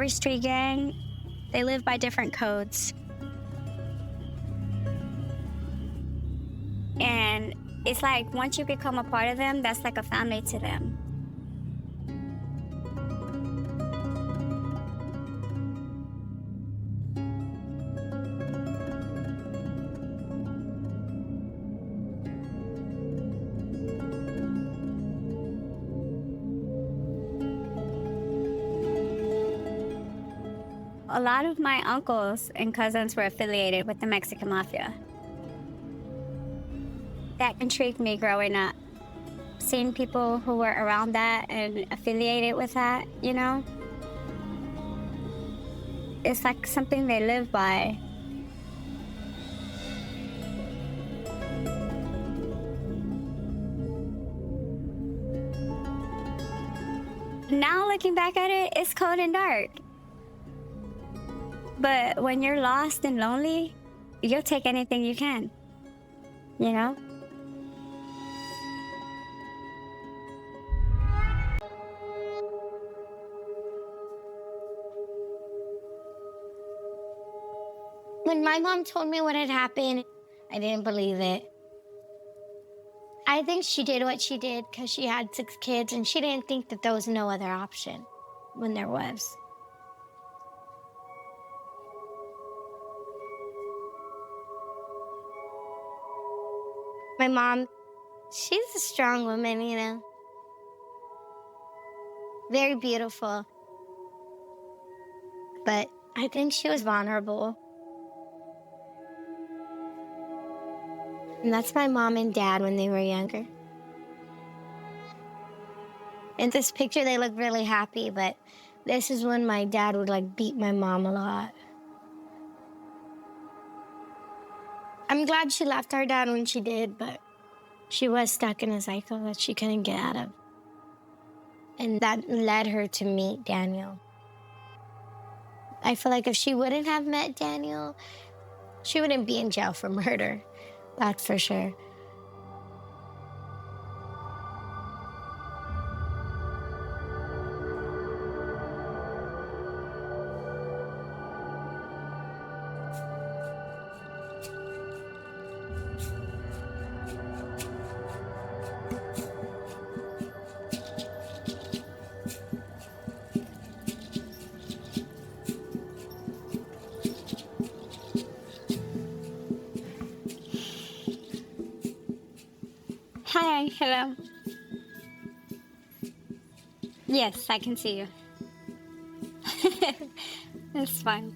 every street gang, they live by different codes. And it's like once you become a part of them, that's like a family to them. A lot of my uncles and cousins were affiliated with the Mexican mafia. That intrigued me growing up. Seeing people who were around that and affiliated with that, you know? It's like something they live by. Now looking back at it, it's cold and dark. But when you're lost and lonely, you'll take anything you can, you know? When my mom told me what had happened, I didn't believe it. I think she did what she did because she had 6 kids and she didn't think that there was no other option when there was. My mom, she's a strong woman, you know. Very beautiful. But I think she was vulnerable. And that's my mom and dad when they were younger. In this picture, they look really happy, but this is when my dad would like beat my mom a lot. I'm glad she left our dad when she did, but she was stuck in a cycle that she couldn't get out of. And that led her to meet Daniel. I feel like if she wouldn't have met Daniel, she wouldn't be in jail for murder. That's for sure. Hi, hello. Yes, I can see you. It's fine.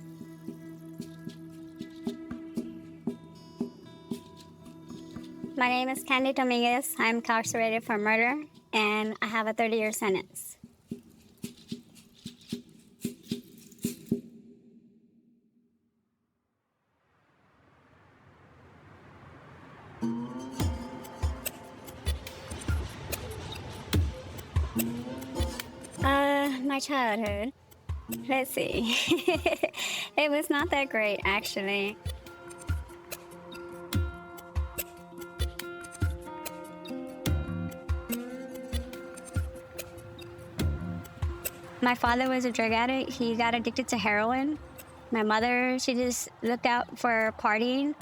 My name is Candy Dominguez. I'm incarcerated for murder, and I have a 30-year sentence. My childhood. Let's see. It was not that great, actually. My father was a drug addict. He got addicted to heroin. My mother, she just looked out for partying.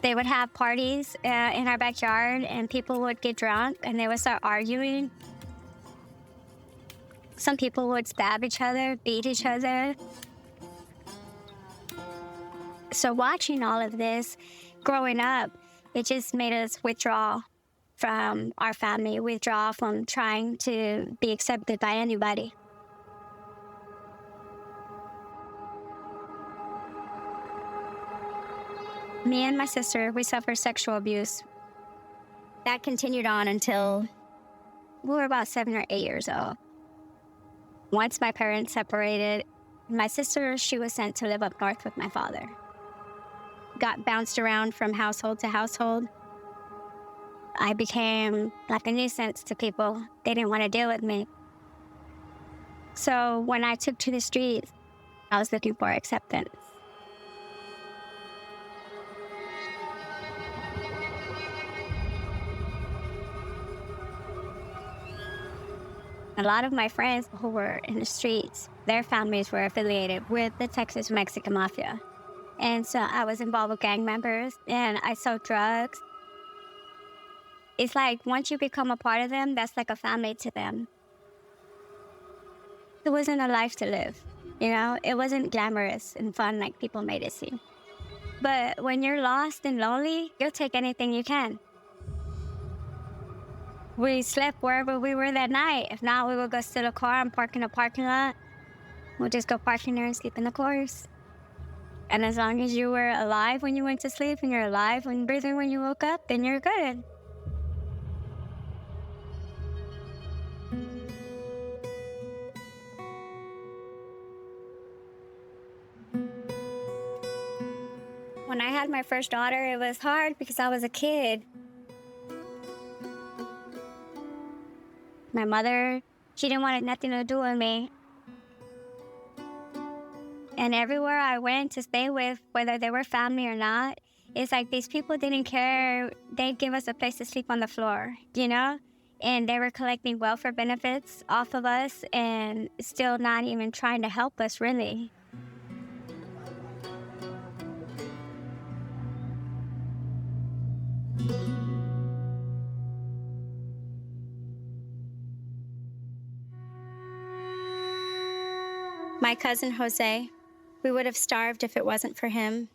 They would have parties in our backyard, and people would get drunk, and they would start arguing. Some people would stab each other, beat each other. So watching all of this, growing up, it just made us withdraw from our family, withdraw from trying to be accepted by anybody. Me and my sister, we suffered sexual abuse. That continued on until we were about 7 or 8 years old. Once my parents separated, my sister, she was sent to live up north with my father. Got bounced around from household to household. I became like a nuisance to people. They didn't want to deal with me. So when I took to the streets, I was looking for acceptance. A lot of my friends who were in the streets, their families were affiliated with the Texas Mexican Mafia. And so I was involved with gang members and I sold drugs. It's like once you become a part of them, that's like a family to them. It wasn't a life to live, It wasn't glamorous and fun like people made it seem. But when you're lost and lonely, you'll take anything you can. We slept wherever we were that night. If not, we would go steal a car and park in a parking lot. We'll just go park in there and sleep in the cars. And as long as you were alive when you went to sleep and you're alive and breathing when you woke up, then you're good. When I had my first daughter, it was hard because I was a kid. My mother, she didn't want nothing to do with me. And everywhere I went to stay with, whether they were family or not, it's like these people didn't care. They'd give us a place to sleep on the floor, And they were collecting welfare benefits off of us and still not even trying to help us, really. My cousin Jose, we would have starved if it wasn't for him.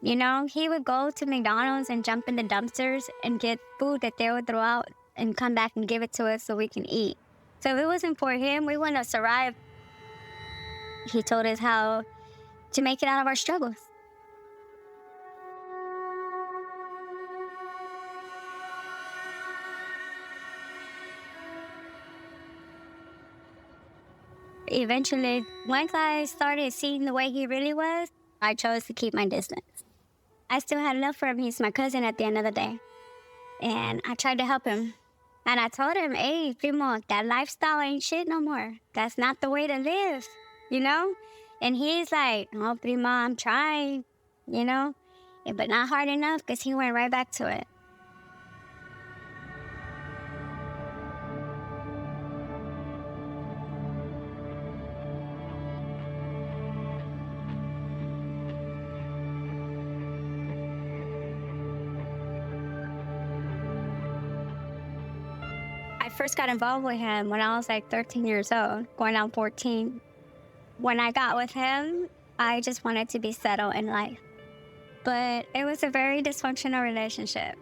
He would go to McDonald's and jump in the dumpsters and get food that they would throw out and come back and give it to us so we can eat. So if it wasn't for him, we wouldn't have survived. He told us how to make it out of our struggles. Eventually, once I started seeing the way he really was, I chose to keep my distance. I still had love for him. He's my cousin at the end of the day. And I tried to help him. And I told him, hey, primo, that lifestyle ain't shit no more. That's not the way to live, And he's like, oh, primo, I'm trying, But not hard enough because he went right back to it. I first got involved with him when I was like 13 years old, going on 14. When I got with him, I just wanted to be settled in life. But it was a very dysfunctional relationship.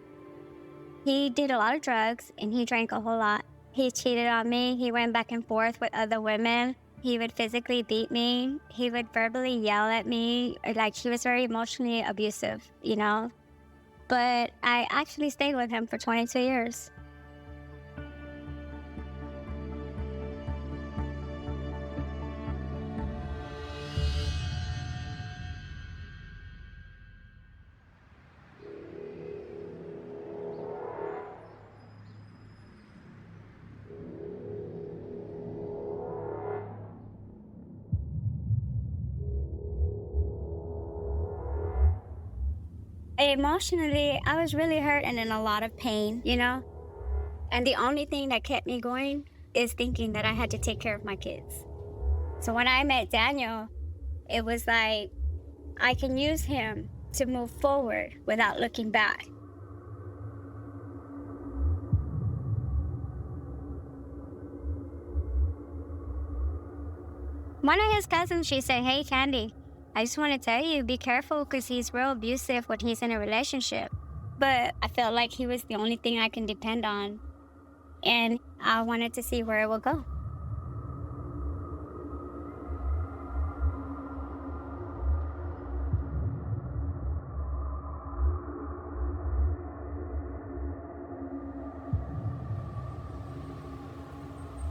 He did a lot of drugs and he drank a whole lot. He cheated on me. He went back and forth with other women. He would physically beat me. He would verbally yell at me. Like, he was very emotionally abusive, But I actually stayed with him for 22 years. Emotionally, I was really hurt and in a lot of pain, And the only thing that kept me going is thinking that I had to take care of my kids. So when I met Daniel, it was like I can use him to move forward without looking back. One of his cousins, she said, hey, Candy, I just want to tell you, be careful because he's real abusive when he's in a relationship. But I felt like he was the only thing I can depend on. And I wanted to see where it would go.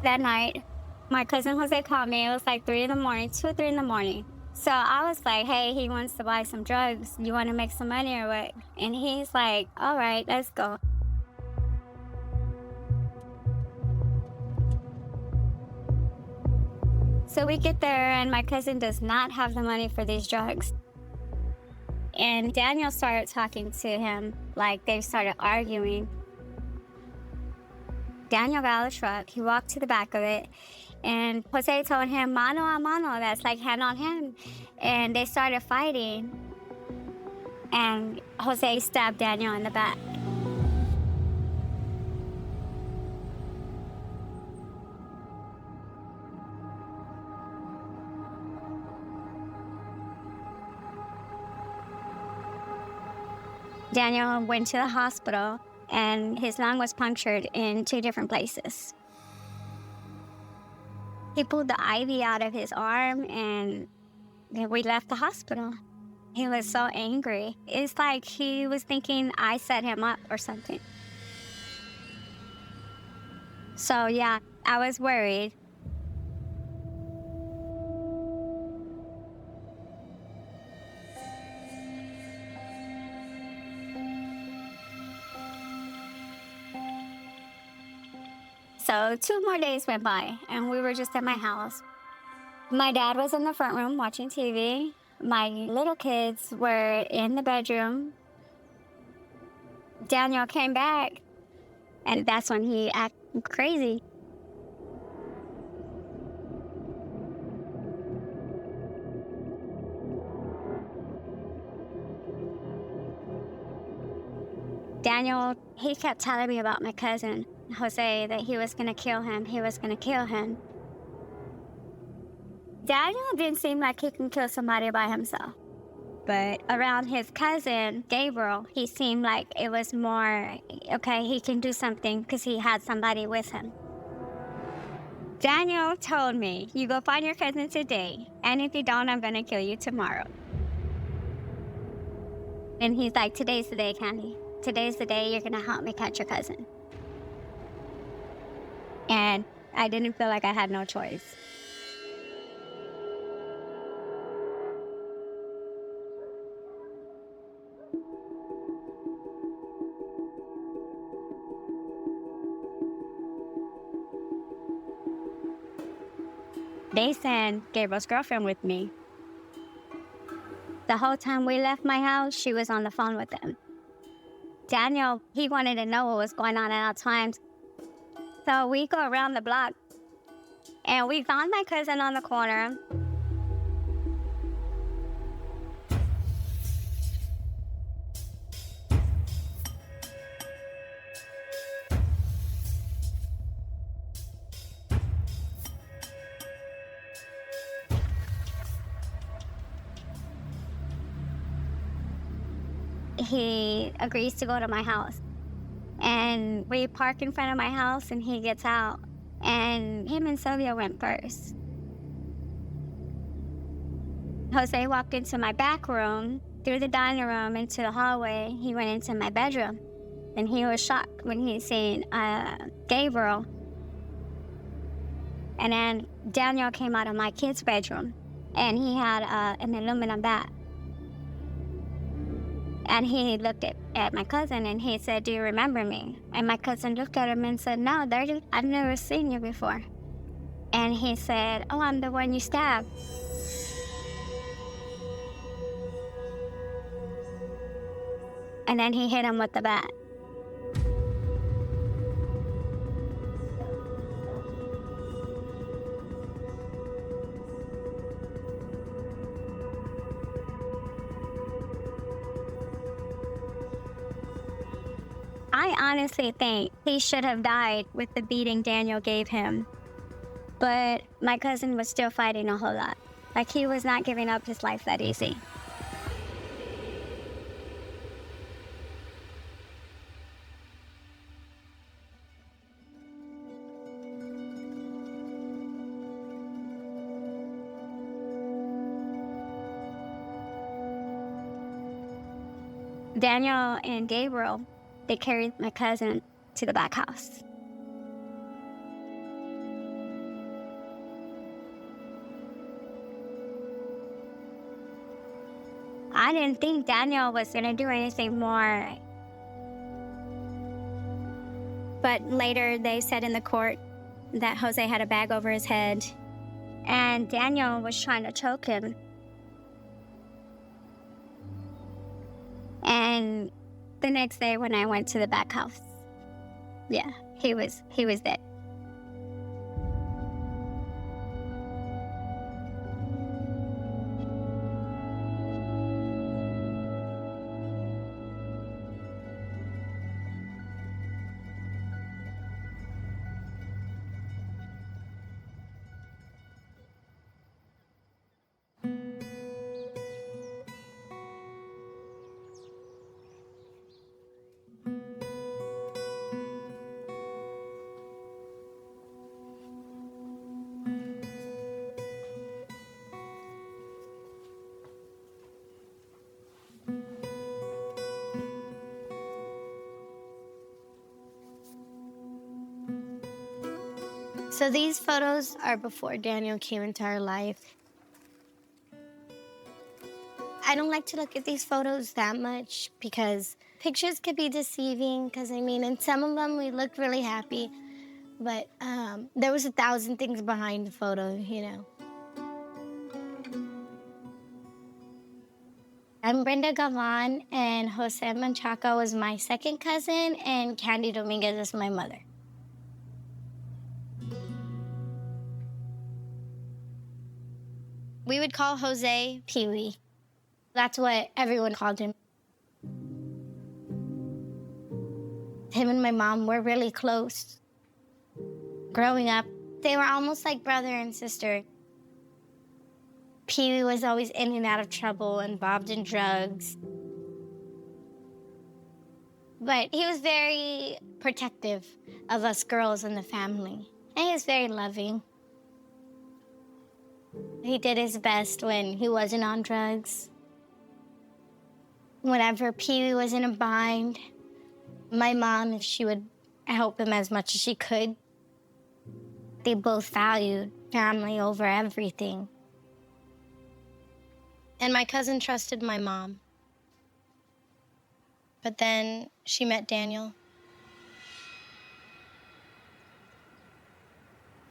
That night, my cousin Jose called me. It was like 3 in the morning, 2 or 3 in the morning. So I was like, hey, he wants to buy some drugs. You want to make some money or what? And he's like, all right, let's go. So we get there and my cousin does not have the money for these drugs. And Daniel started talking to him like they started arguing. Daniel got out of the truck. He walked to the back of it, and Jose told him, mano a mano, that's like hand on hand. And they started fighting, and Jose stabbed Daniel in the back. Daniel went to the hospital, and his lung was punctured in 2 different places. He pulled the IV out of his arm, and then we left the hospital. He was so angry. It's like he was thinking I set him up or something. So yeah, I was worried. So 2 more days went by, and we were just at my house. My dad was in the front room watching TV. My little kids were in the bedroom. Daniel came back, and that's when he acted crazy. Daniel, he kept telling me about my cousin, Jose, that he was gonna kill him. He was gonna kill him. Daniel didn't seem like he can kill somebody by himself. But around his cousin, Gabriel, he seemed like it was more, okay, he can do something because he had somebody with him. Daniel told me, you go find your cousin today, and if you don't, I'm gonna kill you tomorrow. And he's like, today's the day, Candy. Today's the day you're gonna help me catch your cousin. And I didn't feel like I had no choice. They sent Gabriel's girlfriend with me. The whole time we left my house, she was on the phone with them. Daniel, he wanted to know what was going on at all times. So we go around the block, and we found my cousin on the corner. He agrees to go to my house. And we park in front of my house, and he gets out. And him and Sylvia went first. Jose walked into my back room, through the dining room, into the hallway. He went into my bedroom. And he was shocked when he seen Gabriel. And then Daniel came out of my kid's bedroom, and he had an aluminum bat. And he looked at my cousin, and he said, do you remember me? And my cousin looked at him and said, no, I've never seen you before. And he said, oh, I'm the one you stabbed. And then he hit him with the bat. I honestly think he should have died with the beating Daniel gave him. But my cousin was still fighting a whole lot. Like, he was not giving up his life that easy. Daniel and Gabriel, they carried my cousin to the back house. I didn't think Daniel was gonna do anything more. But later they said in the court that Jose had a bag over his head, and Daniel was trying to choke him. And the next day when I went to the back house, yeah, He was dead. So these photos are before Daniel came into our life. I don't like to look at these photos that much because pictures could be deceiving because, I mean, in some of them we looked really happy, but there was 1,000 things behind the photo, you know. I'm Brenda Gavan, and Jose Manchaca was my second cousin, and Candy Dominguez is my mother. We would call Jose Pee-wee. That's what everyone called him. Him and my mom were really close. Growing up, they were almost like brother and sister. Pee-wee was always in and out of trouble, involved in drugs. But he was very protective of us girls in the family. And he was very loving. He did his best when he wasn't on drugs. Whenever Pee-wee was in a bind, my mom, she would help him as much as she could. They both valued family over everything. And my cousin trusted my mom. But then she met Daniel.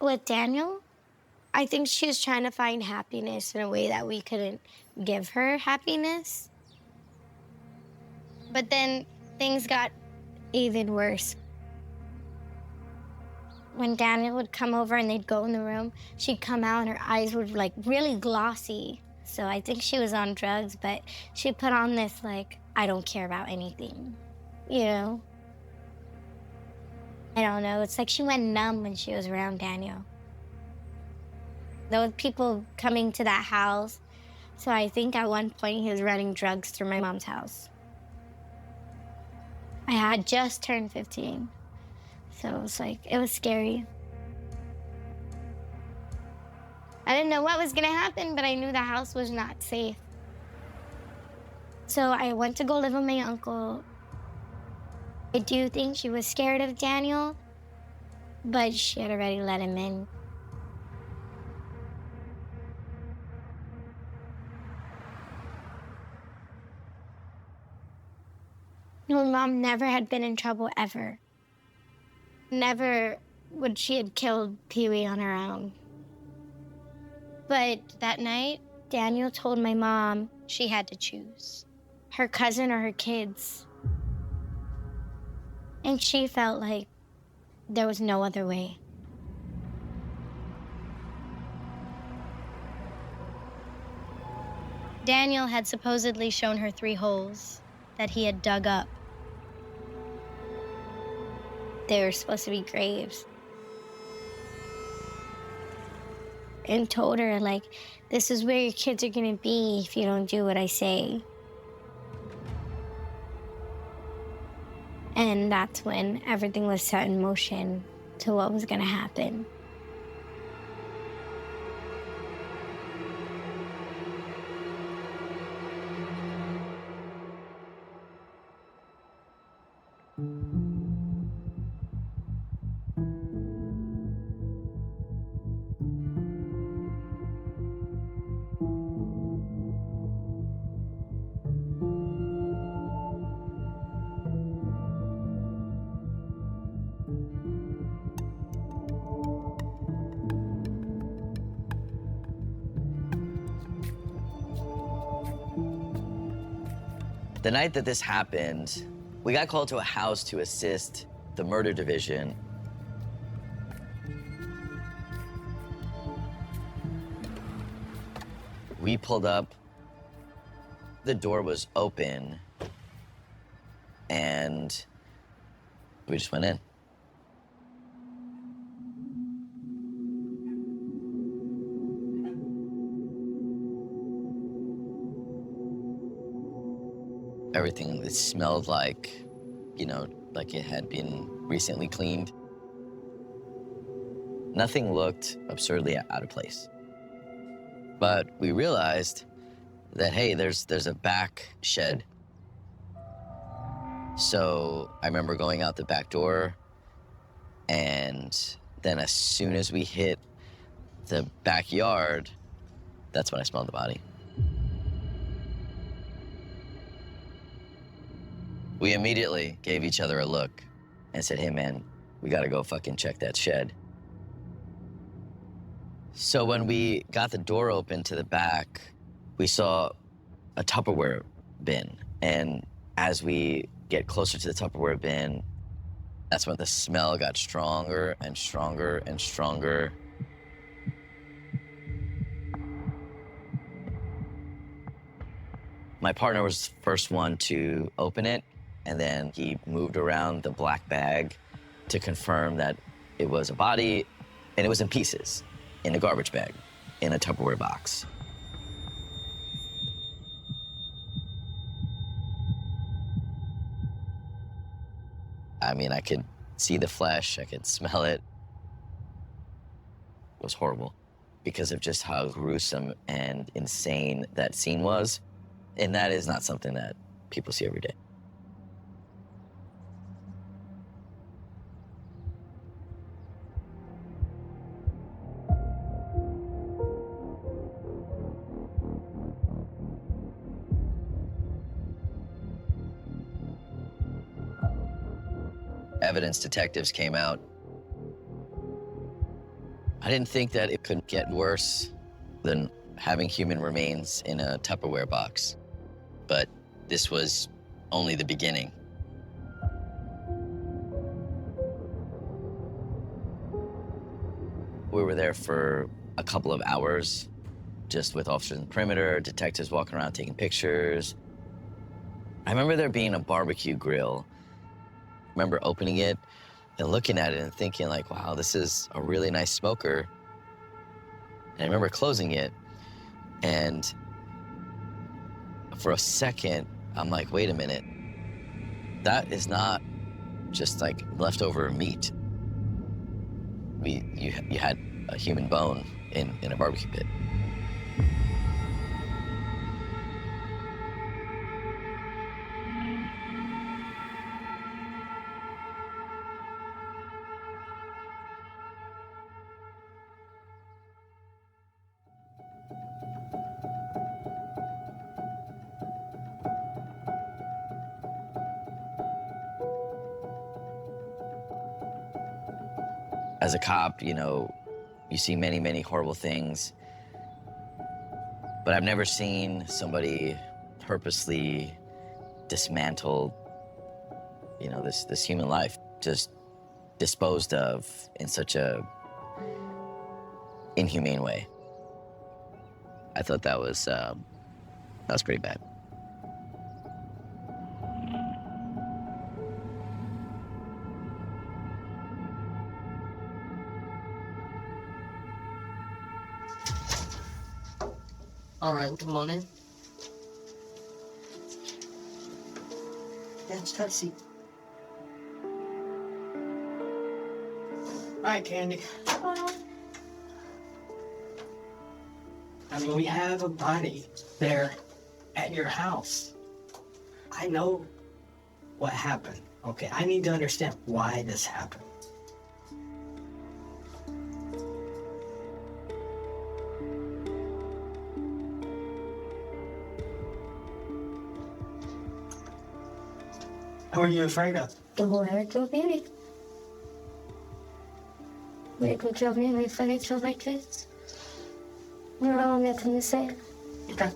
With Daniel, I think she was trying to find happiness in a way that we couldn't give her happiness. But then things got even worse. When Daniel would come over and they'd go in the room, she'd come out and her eyes were like really glossy. So I think she was on drugs, but she put on this like, I don't care about anything, you know? I don't know, it's like she went numb when she was around Daniel. There were people coming to that house, so I think at one point he was running drugs through my mom's house. I had just turned 15, so it was like, it was scary. I didn't know what was gonna happen, but I knew the house was not safe. So I went to go live with my uncle. I do think she was scared of Daniel, but she had already let him in. My mom never had been in trouble ever. Never would she had killed Pee-wee on her own. But that night, Daniel told my mom she had to choose her cousin or her kids. And she felt like there was no other way. Daniel had supposedly shown her 3 holes that he had dug up. They were supposed to be graves. And told her, like, this is where your kids are gonna be if you don't do what I say. And that's when everything was set in motion to what was gonna happen. The night that this happened, we got called to a house to assist the murder division We pulled up, the door was open, and we just went in. Everything, it smelled like, you know, like it had been recently cleaned. Nothing looked absurdly out of place. But we realized that, hey, there's a back shed. So I remember going out the back door, and then as soon as we hit the backyard, that's when I smelled the body. We immediately gave each other a look and said, hey man, we gotta go fucking check that shed. So when we got the door open to the back, we saw a Tupperware bin. And as we get closer to the Tupperware bin, that's when the smell got stronger and stronger and stronger. My partner was the first one to open it, and then he moved around the black bag to confirm that it was a body, and it was in pieces, in a garbage bag, in a Tupperware box. I mean, I could see the flesh, I could smell it. It was horrible because of just how gruesome and insane that scene was. And that is not something that people see every day. Evidence detectives came out. I didn't think that it could get worse than having human remains in a Tupperware box, but this was only the beginning. We were there for a couple of hours, just with officers in the perimeter, detectives walking around taking pictures. I remember there being a barbecue grill. I remember opening it and looking at it and thinking like, wow, this is a really nice smoker. And I remember closing it, and for a second, I'm like, wait a minute. That is not just like leftover meat. You had a human bone in a barbecue pit. As a cop, you know, you see many, many horrible things, but I've never seen somebody purposely dismantle, you know, this human life, just disposed of in such a inhumane way. I thought that was pretty bad. All right, good morning. Yeah, just have a seat. All right, Candy. I mean, we have a body there at your house. I know what happened, okay? I need to understand why this happened. Who are you afraid of? The lawyer killed me. They could kill me if I killed my kids. I don't have nothing to say. Okay.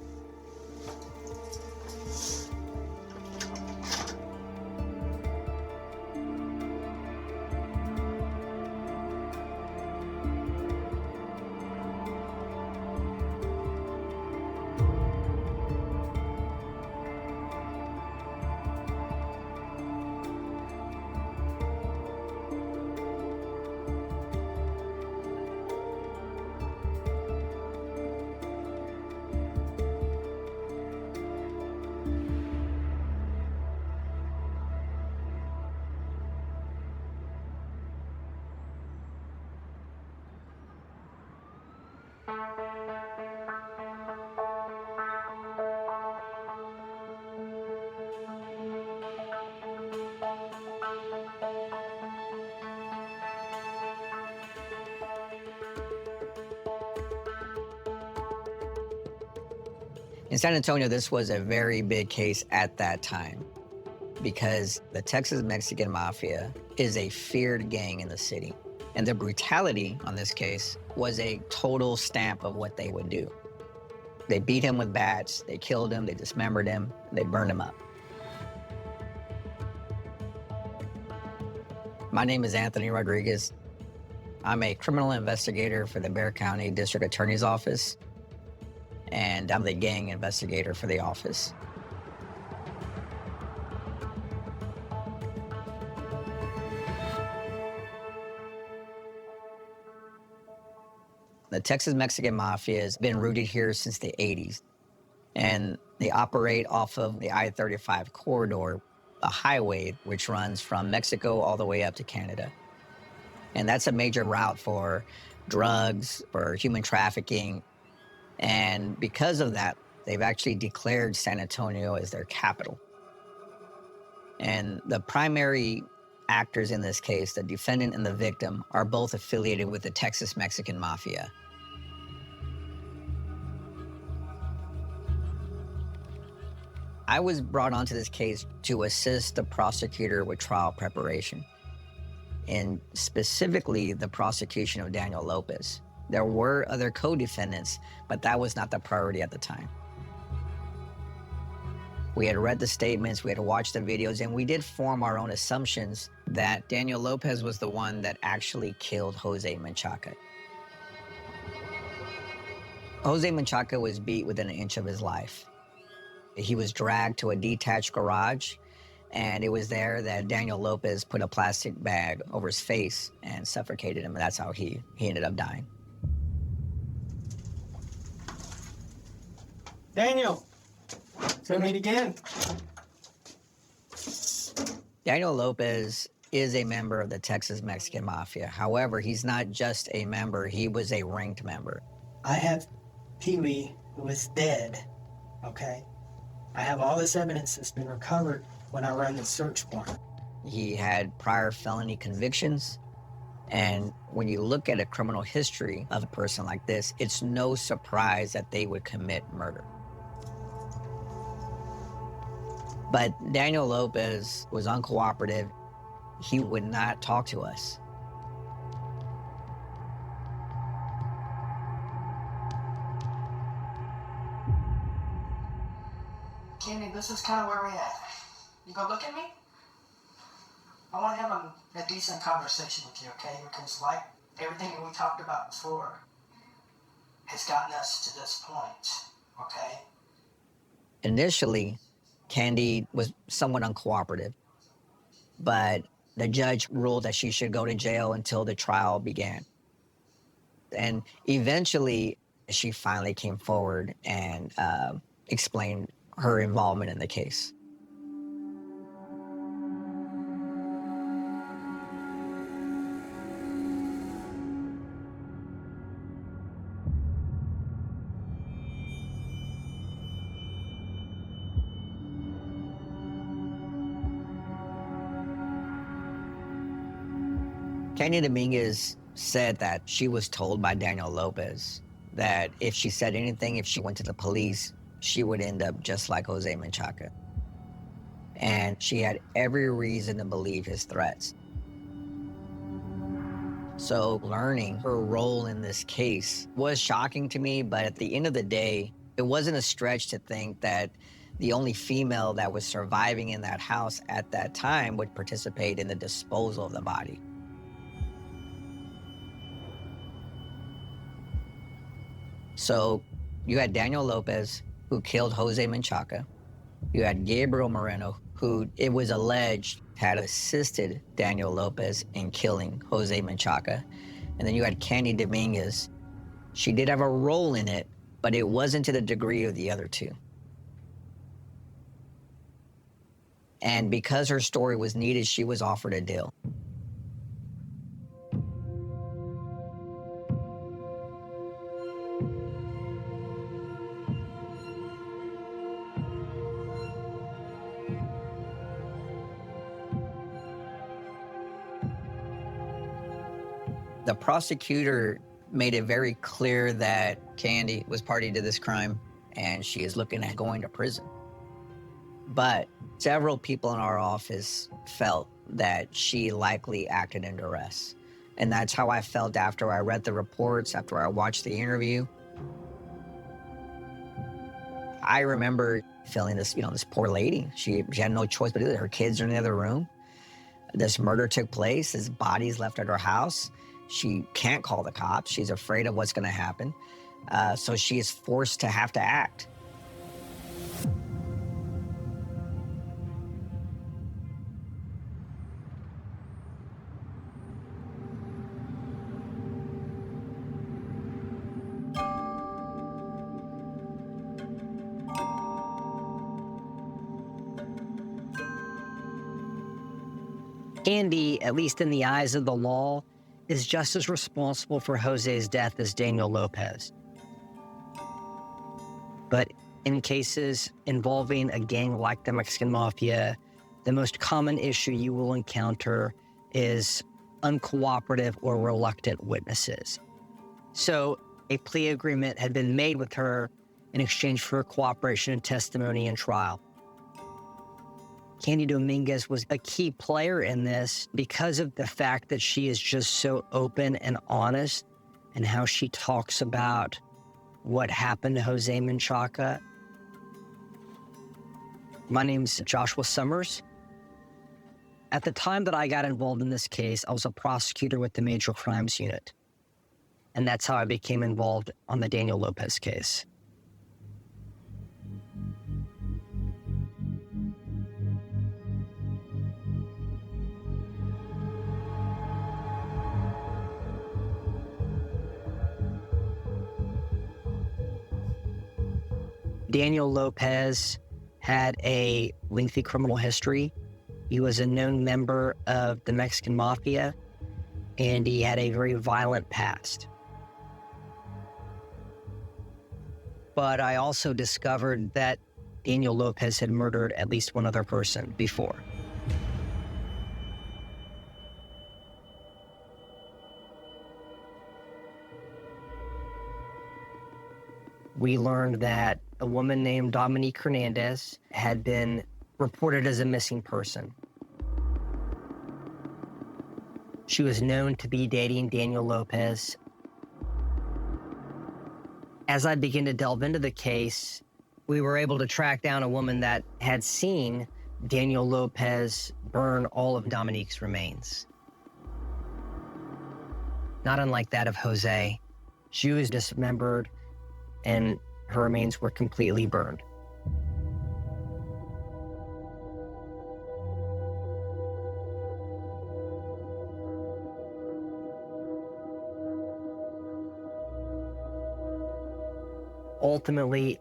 In San Antonio, this was a very big case at that time because the Texas Mexican Mafia is a feared gang in the city. And the brutality on this case was a total stamp of what they would do. They beat him with bats, they killed him, they dismembered him, they burned him up. My name is Anthony Rodriguez. I'm a criminal investigator for the Bexar County District Attorney's Office, and I'm the gang investigator for the office. The Texas Mexican Mafia has been rooted here since the 80s, and they operate off of the I-35 corridor, a highway which runs from Mexico all the way up to Canada. And that's a major route for drugs, for human trafficking. And because of that, they've actually declared San Antonio as their capital. And the primary actors in this case, the defendant and the victim, are both affiliated with the Texas Mexican Mafia. I was brought onto this case to assist the prosecutor with trial preparation, and specifically the prosecution of Daniel Lopez. There were other co-defendants, but that was not the priority at the time. We had read the statements, we had watched the videos, and we did form our own assumptions that Daniel Lopez was the one that actually killed Jose Menchaca. Jose Menchaca was beat within an inch of his life. He was dragged to a detached garage, and it was there that Daniel Lopez put a plastic bag over his face and suffocated him, and that's how he ended up dying. Daniel, so meet again. Daniel Lopez is a member of the Texas Mexican Mafia. However, he's not just a member, he was a ranked member. I have Pee-wee, who was dead, okay? I have all this evidence that's been recovered when I ran the search warrant. He had prior felony convictions. And when you look at a criminal history of a person like this, it's no surprise that they would commit murder. But Daniel Lopez was uncooperative. He would not talk to us. Kenny, this is kind of where we're at. You gonna look at me? I want to have a decent conversation with you, okay? Because like everything that we talked about before has gotten us to this point, okay? Initially, Candy was somewhat uncooperative, but the judge ruled that she should go to jail until the trial began. And eventually, she finally came forward and explained her involvement in the case. Candy Dominguez said that she was told by Daniel Lopez that if she said anything, if she went to the police, she would end up just like Jose Menchaca. And she had every reason to believe his threats. So learning her role in this case was shocking to me, but at the end of the day, it wasn't a stretch to think that the only female that was surviving in that house at that time would participate in the disposal of the body. So you had Daniel Lopez, who killed Jose Menchaca. You had Gabriel Moreno, who it was alleged had assisted Daniel Lopez in killing Jose Menchaca. And then you had Candy Dominguez. She did have a role in it, but it wasn't to the degree of the other two. And because her story was needed, she was offered a deal. The prosecutor made it very clear that Candy was party to this crime and she is looking at going to prison. But several people in our office felt that she likely acted in duress. And that's how I felt after I read the reports, after I watched the interview. I remember feeling this, this poor lady. She had no choice but to do it. Her kids are in the other room. This murder took place. His body's left at her house. She can't call the cops. She's afraid of what's going to happen. So she is forced to have to act. Candy, at least in the eyes of the law, is just as responsible for Jose's death as Daniel Lopez. But in cases involving a gang like the Mexican Mafia, the most common issue you will encounter is uncooperative or reluctant witnesses. So a plea agreement had been made with her in exchange for her cooperation and testimony in trial. Candy Dominguez was a key player in this because of the fact that she is just so open and honest and how she talks about what happened to Jose Menchaca. My name's Joshua Summers. At the time that I got involved in this case, I was a prosecutor with the Major Crimes Unit. And that's how I became involved on the Daniel Lopez case. Daniel Lopez had a lengthy criminal history. He was a known member of the Mexican Mafia, and he had a very violent past. But I also discovered that Daniel Lopez had murdered at least one other person before. We learned that a woman named Dominique Hernandez had been reported as a missing person. She was known to be dating Daniel Lopez. As I began to delve into the case, we were able to track down a woman that had seen Daniel Lopez burn all of Dominique's remains. Not unlike that of Jose, she was dismembered and her remains were completely burned. Ultimately,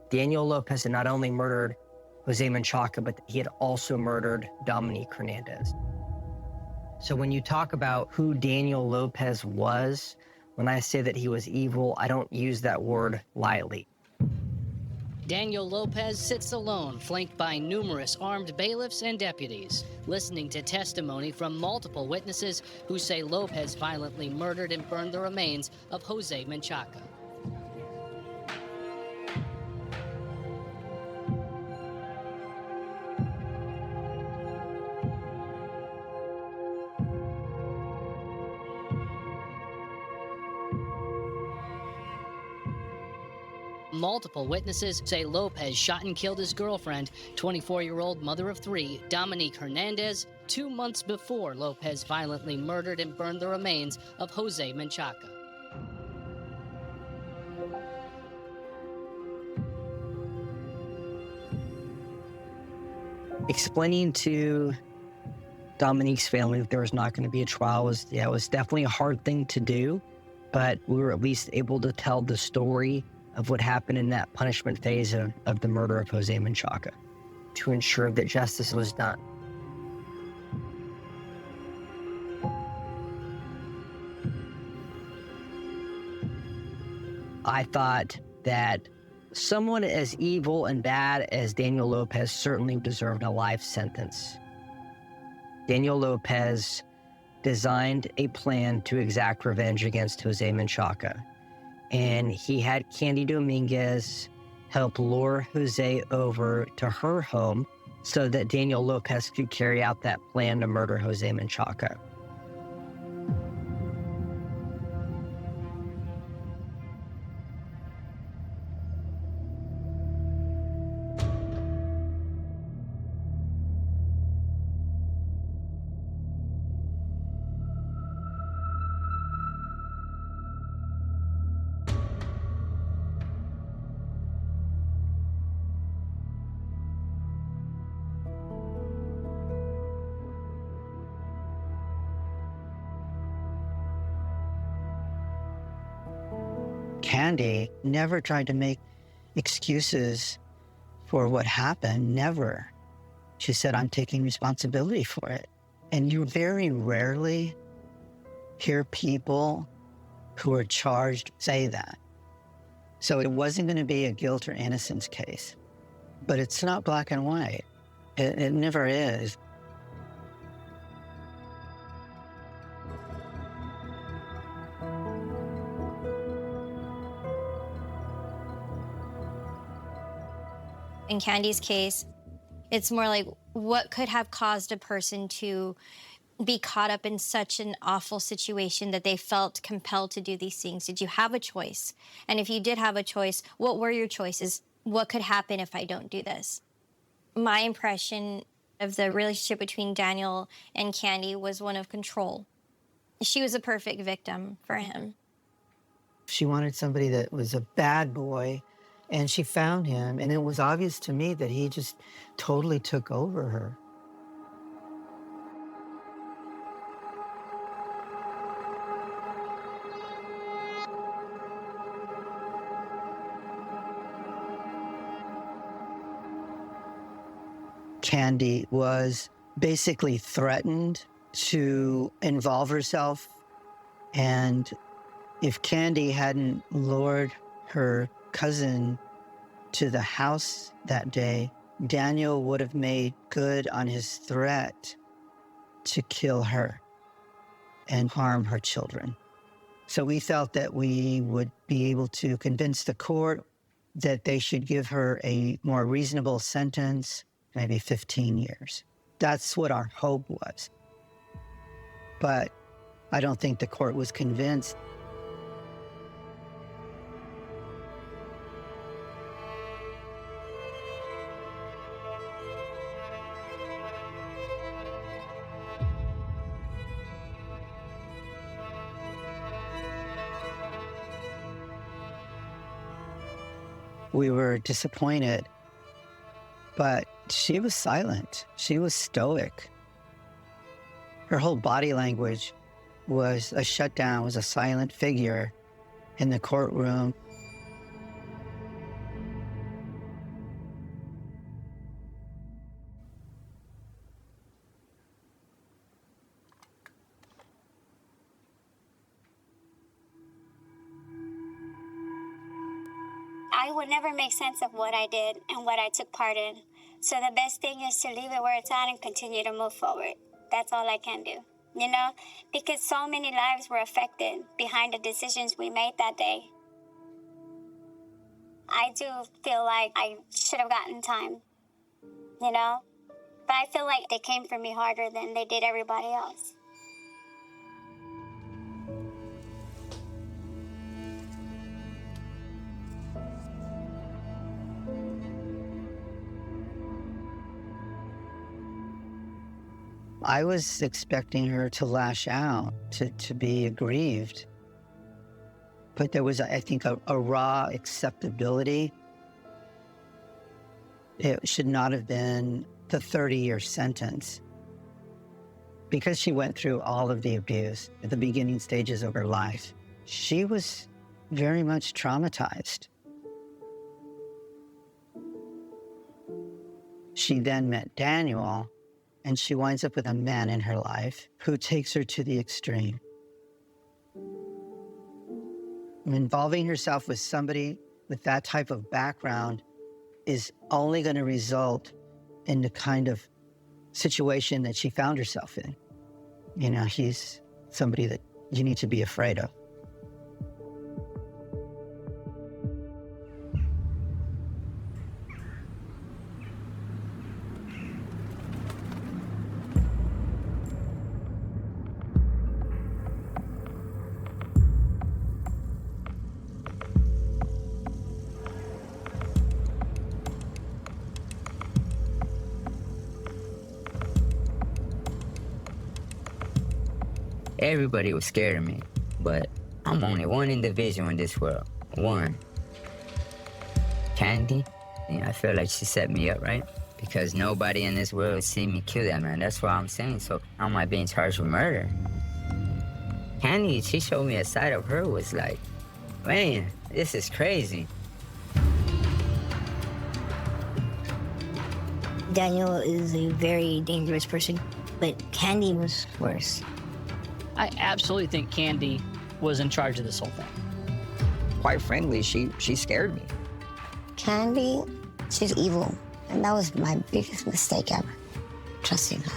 Daniel Lopez had not only murdered Jose Menchaca, but he had also murdered Dominique Hernandez. So when you talk about who Daniel Lopez was, when I say that he was evil, I don't use that word lightly. Daniel Lopez sits alone, flanked by numerous armed bailiffs and deputies, listening to testimony from multiple witnesses who say Lopez violently murdered and burned the remains of Jose Menchaca. Multiple witnesses say Lopez shot and killed his girlfriend, 24-year-old mother of three, Dominique Hernandez, 2 months before Lopez violently murdered and burned the remains of Jose Menchaca. Explaining to Dominique's family that there was not going to be a trial was definitely a hard thing to do, but we were at least able to tell the story of what happened in that punishment phase of the murder of Jose Menchaca to ensure that justice was done. I thought that someone as evil and bad as Daniel Lopez certainly deserved a life sentence. Daniel Lopez designed a plan to exact revenge against Jose Menchaca. And he had Candy Dominguez help lure Jose over to her home so that Daniel Lopez could carry out that plan to murder Jose Menchaca. Candy never tried to make excuses for what happened, never. She said, I'm taking responsibility for it. And you very rarely hear people who are charged say that. So it wasn't going to be a guilt or innocence case, but it's not black and white. It never is. In Candy's case, it's more like what could have caused a person to be caught up in such an awful situation that they felt compelled to do these things? Did you have a choice? And if you did have a choice, what were your choices? What could happen if I don't do this? My impression of the relationship between Daniel and Candy was one of control. She was a perfect victim for him. She wanted somebody that was a bad boy, and she found him, and it was obvious to me that he just totally took over her. Candy was basically threatened to involve herself, and if Candy hadn't lured her cousin to the house that day, Daniel would have made good on his threat to kill her and harm her children. So we felt that we would be able to convince the court that they should give her a more reasonable sentence, maybe 15 years. That's what our hope was. But I don't think the court was convinced. We were disappointed, but she was silent. She was stoic. Her whole body language was a shutdown, was a silent figure in the courtroom. I would never make sense of what I did and what I took part in. So the best thing is to leave it where it's at and continue to move forward. That's all I can do, you know? Because so many lives were affected behind the decisions we made that day. I do feel like I should have gotten time, you know? But I feel like they came for me harder than they did everybody else. I was expecting her to lash out, to be aggrieved. But there was, I think, a raw acceptability. It should not have been the 30-year sentence because she went through all of the abuse at the beginning stages of her life. She was very much traumatized. She then met Daniel, and she winds up with a man in her life who takes her to the extreme. Involving herself with somebody with that type of background is only going to result in the kind of situation that she found herself in. He's somebody that you need to be afraid of. Everybody was scared of me, but I'm only one individual in this world. One. Candy, I feel like she set me up, right? Because nobody in this world has seen me kill that man. That's why I'm saying. So how am I being charged with murder? Candy, she showed me a side of her was like, man, this is crazy. Daniel is a very dangerous person, but Candy was worse. I absolutely think Candy was in charge of this whole thing. Quite frankly, she scared me. Candy, she's evil, and that was my biggest mistake ever, trusting her.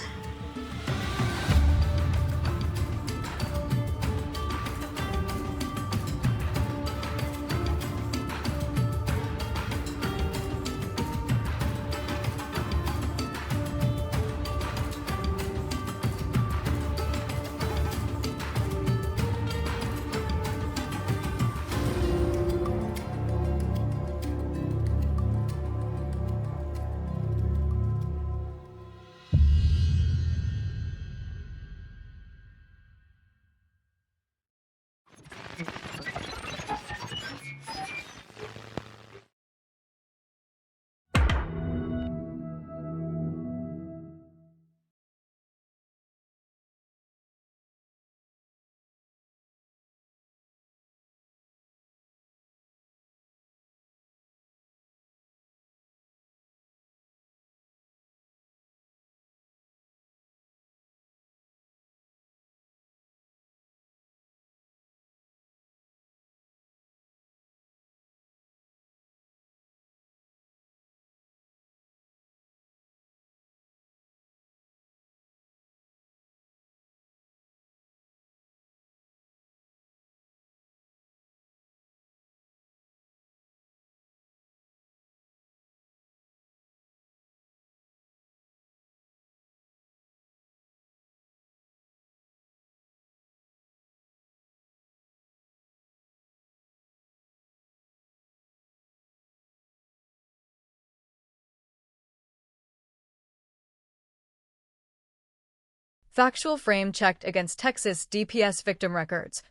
Factual frame checked against Texas DPS victim records.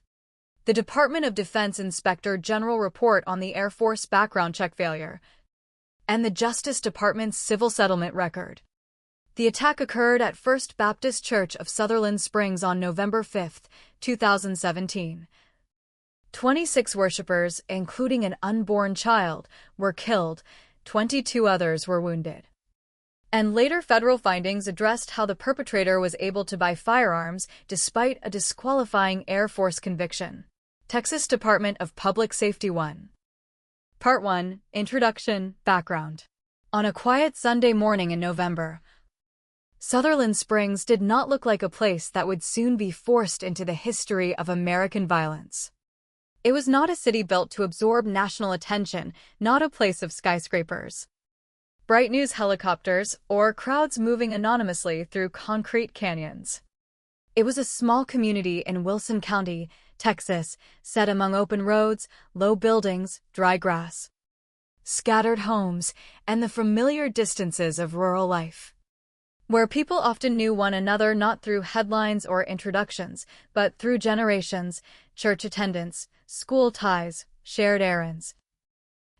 The Department of Defense Inspector General report on the Air Force background check failure. And the Justice Department's civil settlement record. The attack occurred at First Baptist Church of Sutherland Springs on November 5, 2017. 26 worshipers, including an unborn child, were killed, 22 others were wounded. And later federal findings addressed how the perpetrator was able to buy firearms despite a disqualifying Air Force conviction. Texas Department of Public Safety 1. Part 1, Introduction, Background. On a quiet Sunday morning in November, Sutherland Springs did not look like a place that would soon be forced into the history of American violence. It was not a city built to absorb national attention, not a place of skyscrapers, bright news helicopters, or crowds moving anonymously through concrete canyons. It was a small community in Wilson County, Texas, set among open roads, low buildings, dry grass, scattered homes, and the familiar distances of rural life, where people often knew one another not through headlines or introductions, but through generations, church attendance, school ties, shared errands,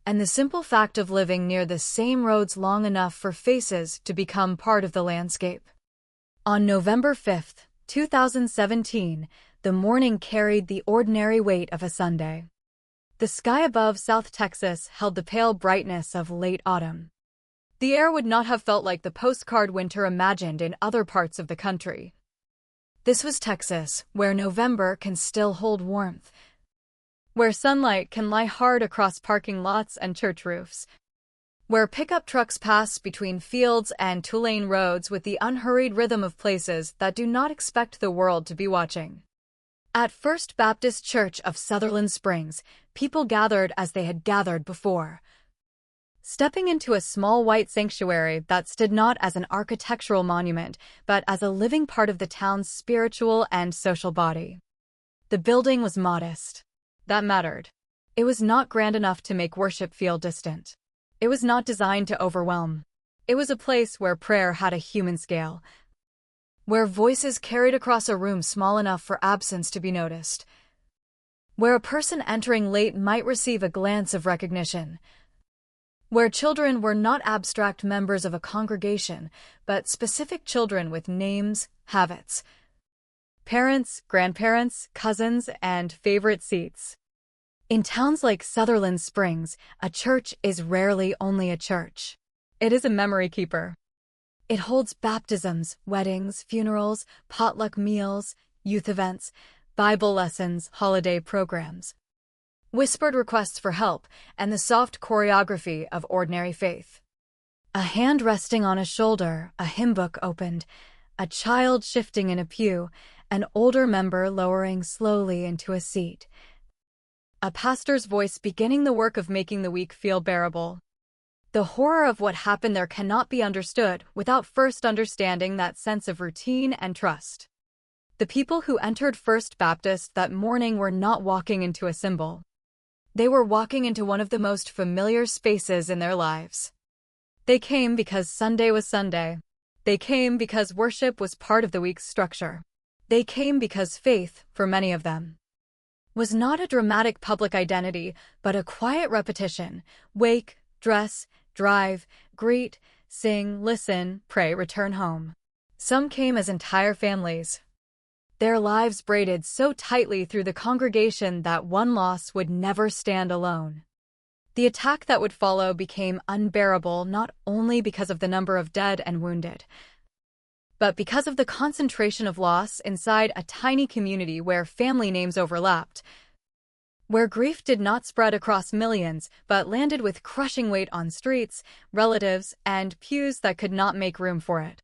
and the simple fact of living near the same roads long enough for faces to become part of the landscape. On November 5, 2017, the morning carried the ordinary weight of a Sunday. The sky above South Texas held the pale brightness of late autumn. The air would not have felt like the postcard winter imagined in other parts of the country. This was Texas, where November can still hold warmth, where sunlight can lie hard across parking lots and church roofs, where pickup trucks pass between fields and two-lane roads with the unhurried rhythm of places that do not expect the world to be watching. At First Baptist Church of Sutherland Springs, people gathered as they had gathered before. Stepping into a small white sanctuary that stood not as an architectural monument, but as a living part of the town's spiritual and social body. The building was modest. That mattered. It was not grand enough to make worship feel distant. It was not designed to overwhelm. It was a place where prayer had a human scale, where voices carried across a room small enough for absence to be noticed, where a person entering late might receive a glance of recognition, where children were not abstract members of a congregation, but specific children with names, habits, parents, grandparents, cousins, and favorite seats. In towns like Sutherland Springs, a church is rarely only a church. It is a memory keeper. It holds baptisms, weddings, funerals, potluck meals, youth events, Bible lessons, holiday programs, whispered requests for help, and the soft choreography of ordinary faith. A hand resting on a shoulder, a hymn book opened, a child shifting in a pew, an older member lowering slowly into a seat. A pastor's voice beginning the work of making the week feel bearable. The horror of what happened there cannot be understood without first understanding that sense of routine and trust. The people who entered First Baptist that morning were not walking into a symbol. They were walking into one of the most familiar spaces in their lives. They came because Sunday was Sunday. They came because worship was part of the week's structure. They came because faith, for many of them, was not a dramatic public identity, but a quiet repetition: wake, dress, drive, greet, sing, listen, pray, return home. Some came as entire families, their lives braided so tightly through the congregation that one loss would never stand alone. The attack that would follow became unbearable not only because of the number of dead and wounded, but because of the concentration of loss inside a tiny community where family names overlapped, where grief did not spread across millions, but landed with crushing weight on streets, relatives, and pews that could not make room for it.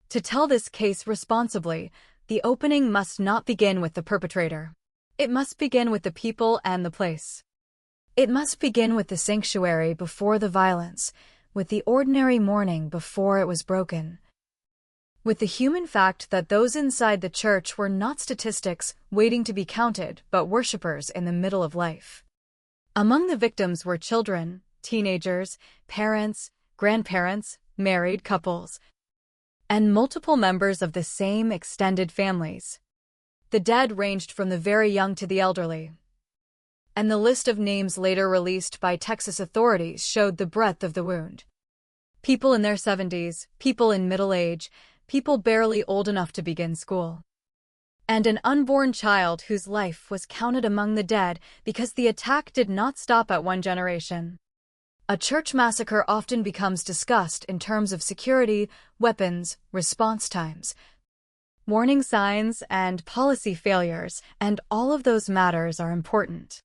To tell this case responsibly, the opening must not begin with the perpetrator. It must begin with the people and the place. It must begin with the sanctuary before the violence, with the ordinary morning before it was broken, with the human fact that those inside the church were not statistics waiting to be counted, but worshipers in the middle of life. Among the victims were children, teenagers, parents, grandparents, married couples, and multiple members of the same extended families. The dead ranged from the very young to the elderly, and the list of names later released by Texas authorities showed the breadth of the wound. People in their 70s, people in middle age, people barely old enough to begin school, and an unborn child whose life was counted among the dead because the attack did not stop at one generation. A church massacre often becomes discussed in terms of security, weapons, response times, warning signs, and policy failures, and all of those matters are important.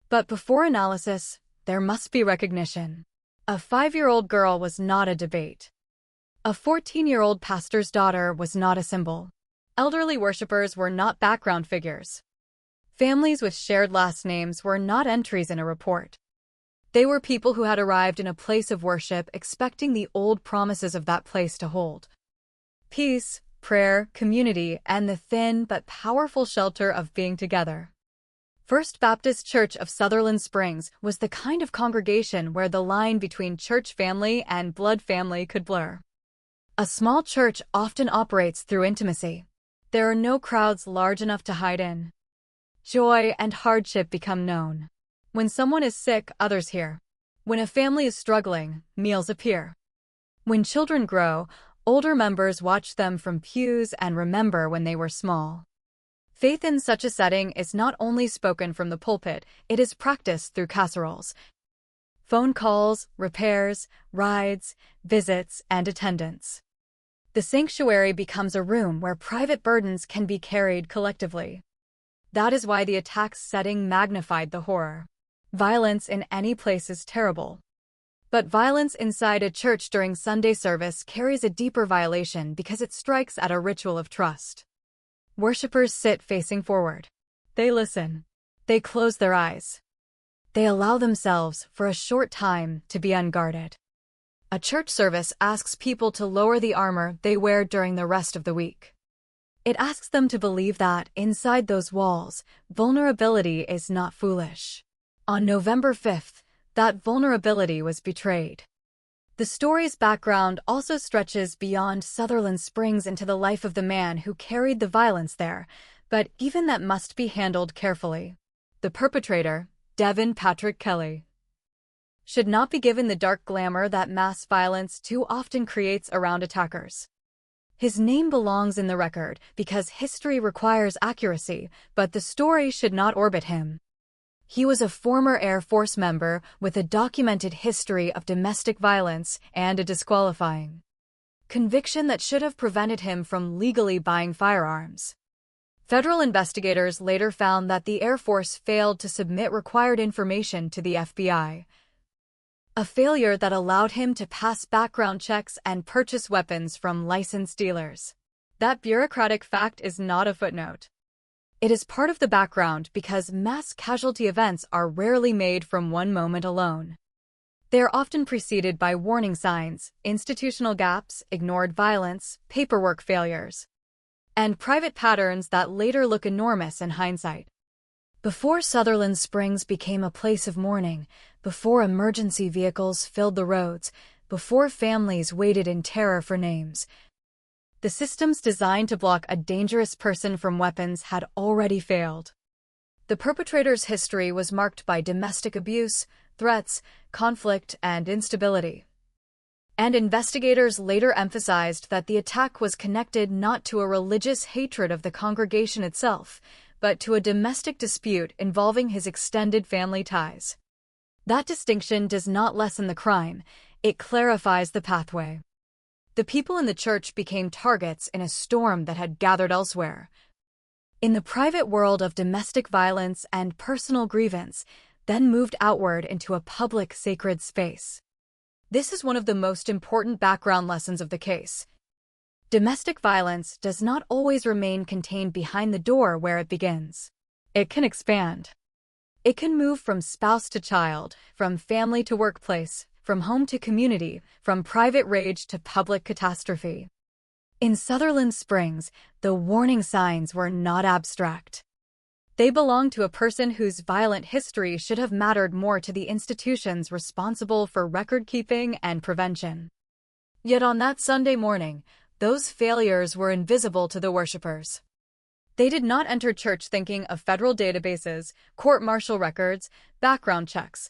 But before analysis, there must be recognition. A 5-year-old girl was not a debate. A 14-year-old pastor's daughter was not a symbol. Elderly worshippers were not background figures. Families with shared last names were not entries in a report. They were people who had arrived in a place of worship expecting the old promises of that place to hold: peace, prayer, community, and the thin but powerful shelter of being together. First Baptist Church of Sutherland Springs was the kind of congregation where the line between church family and blood family could blur. A small church often operates through intimacy. There are no crowds large enough to hide in. Joy and hardship become known. When someone is sick, others hear. When a family is struggling, meals appear. When children grow, older members watch them from pews and remember when they were small. Faith in such a setting is not only spoken from the pulpit, it is practiced through casseroles, phone calls, repairs, rides, visits, and attendance. The sanctuary becomes a room where private burdens can be carried collectively. That is why the attack's setting magnified the horror. Violence in any place is terrible. But violence inside a church during Sunday service carries a deeper violation because it strikes at a ritual of trust. Worshippers sit facing forward. They listen. They close their eyes. They allow themselves, for a short time, to be unguarded. A church service asks people to lower the armor they wear during the rest of the week. It asks them to believe that, inside those walls, vulnerability is not foolish. On November 5th, that vulnerability was betrayed. The story's background also stretches beyond Sutherland Springs into the life of the man who carried the violence there, but even that must be handled carefully. The perpetrator, Devin Patrick Kelly, should not be given the dark glamour that mass violence too often creates around attackers. His name belongs in the record because history requires accuracy, but the story should not orbit him. He was a former Air Force member with a documented history of domestic violence and a disqualifying conviction that should have prevented him from legally buying firearms. Federal investigators later found that the Air Force failed to submit required information to the FBI, a failure that allowed him to pass background checks and purchase weapons from licensed dealers. That bureaucratic fact is not a footnote. It is part of the background because mass casualty events are rarely made from one moment alone. They are often preceded by warning signs, institutional gaps, ignored violence, paperwork failures, and private patterns that later look enormous in hindsight. Before Sutherland Springs became a place of mourning, before emergency vehicles filled the roads, before families waited in terror for names, the systems designed to block a dangerous person from weapons had already failed. The perpetrator's history was marked by domestic abuse, threats, conflict, and instability. And investigators later emphasized that the attack was connected not to a religious hatred of the congregation itself, but to a domestic dispute involving his extended family ties. That distinction does not lessen the crime, it clarifies the pathway. The people in the church became targets in a storm that had gathered elsewhere. In the private world of domestic violence and personal grievance, then moved outward into a public sacred space. This is one of the most important background lessons of the case. Domestic violence does not always remain contained behind the door where it begins. It can expand. It can move from spouse to child, from family to workplace, from home to community, from private rage to public catastrophe. In Sutherland Springs, the warning signs were not abstract. They belonged to a person whose violent history should have mattered more to the institutions responsible for record-keeping and prevention. Yet on that Sunday morning, those failures were invisible to the worshippers. They did not enter church thinking of federal databases, court-martial records, background checks,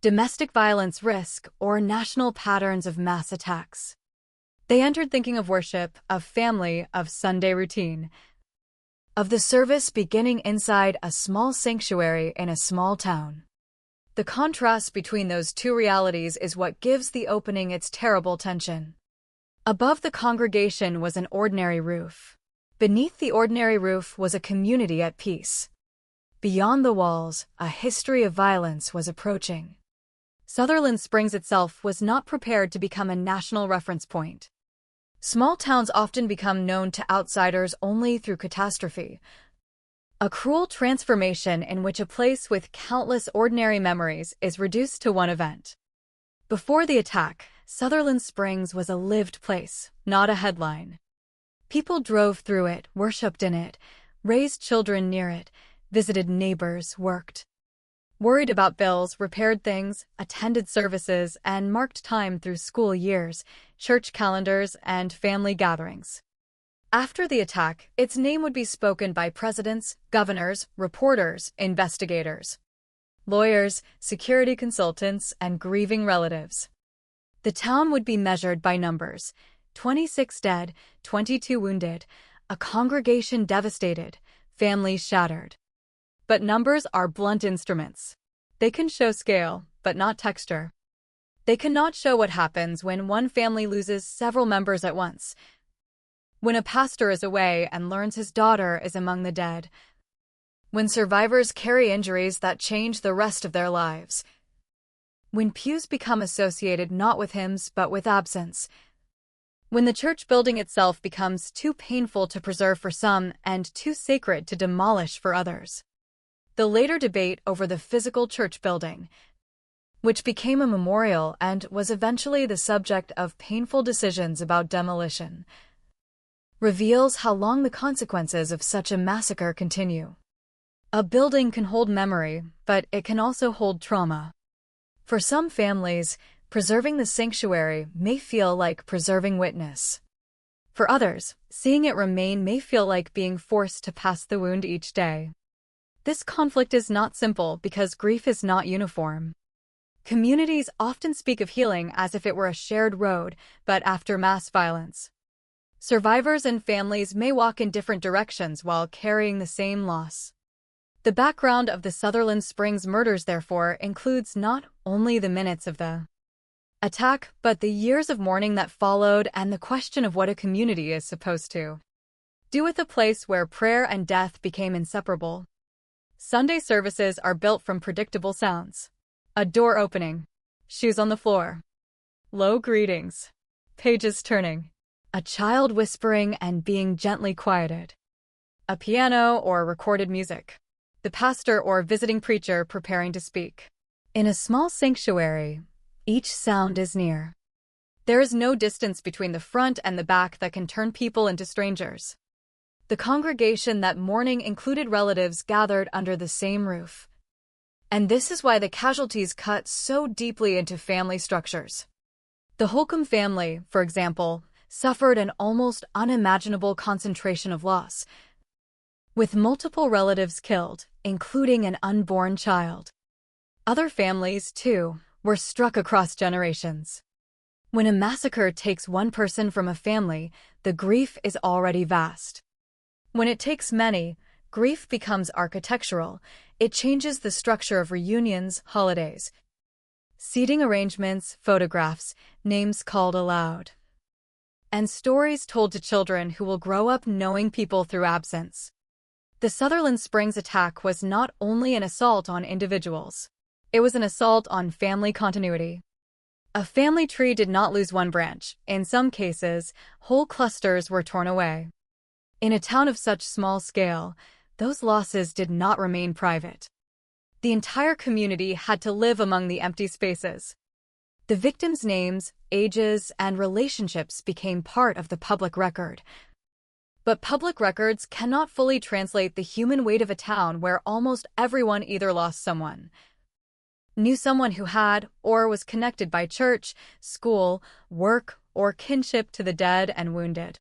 domestic violence risk, or national patterns of mass attacks. They entered thinking of worship, of family, of Sunday routine, of the service beginning inside a small sanctuary in a small town. The contrast between those two realities is what gives the opening its terrible tension. Above the congregation was an ordinary roof. Beneath the ordinary roof was a community at peace. Beyond the walls, a history of violence was approaching. Sutherland Springs itself was not prepared to become a national reference point. Small towns often become known to outsiders only through catastrophe, a cruel transformation in which a place with countless ordinary memories is reduced to one event. Before the attack, Sutherland Springs was a lived place, not a headline. People drove through it, worshipped in it, raised children near it, visited neighbors, worked, worried about bills, repaired things, attended services, and marked time through school years, church calendars, and family gatherings. After the attack, its name would be spoken by presidents, governors, reporters, investigators, lawyers, security consultants, and grieving relatives. The town would be measured by numbers: 26 dead, 22 wounded, a congregation devastated, families shattered. But numbers are blunt instruments. They can show scale, but not texture. They cannot show what happens when one family loses several members at once, when a pastor is away and learns his daughter is among the dead, when survivors carry injuries that change the rest of their lives. when pews become associated not with hymns but with absence, when the church building itself becomes too painful to preserve for some and too sacred to demolish for others. The later debate over the physical church building, which became a memorial and was eventually the subject of painful decisions about demolition, reveals how long the consequences of such a massacre continue. A building can hold memory, but it can also hold trauma. For some families, preserving the sanctuary may feel like preserving witness. For others, seeing it remain may feel like being forced to pass the wound each day. This conflict is not simple because grief is not uniform. Communities often speak of healing as if it were a shared road, but after mass violence, survivors and families may walk in different directions while carrying the same loss. The background of the Sutherland Springs murders, therefore, includes not only the minutes of the attack, but the years of mourning that followed and the question of what a community is supposed to do with a place where prayer and death became inseparable. Sunday services are built from predictable sounds. A door opening, shoes on the floor, low greetings, pages turning, a child whispering and being gently quieted, a piano or recorded music, the pastor or visiting preacher preparing to speak. In a small sanctuary, each sound is near. There is no distance between the front and the back that can turn people into strangers. The congregation that morning included relatives gathered under the same roof. And this is why the casualties cut so deeply into family structures. The Holcomb family, for example, suffered an almost unimaginable concentration of loss, with multiple relatives killed, including an unborn child. Other families, too, were struck across generations. When a massacre takes one person from a family, the grief is already vast. When it takes many, grief becomes architectural. It changes the structure of reunions, holidays, seating arrangements, photographs, names called aloud, and stories told to children who will grow up knowing people through absence. The Sutherland Springs attack was not only an assault on individuals. It was an assault on family continuity. A family tree did not lose one branch. In some cases, whole clusters were torn away. In a town of such small scale, those losses did not remain private. The entire community had to live among the empty spaces. The victims' names, ages, and relationships became part of the public record. But public records cannot fully translate the human weight of a town where almost everyone either lost someone, knew someone who had, or was connected by church, school, work, or kinship to the dead and wounded.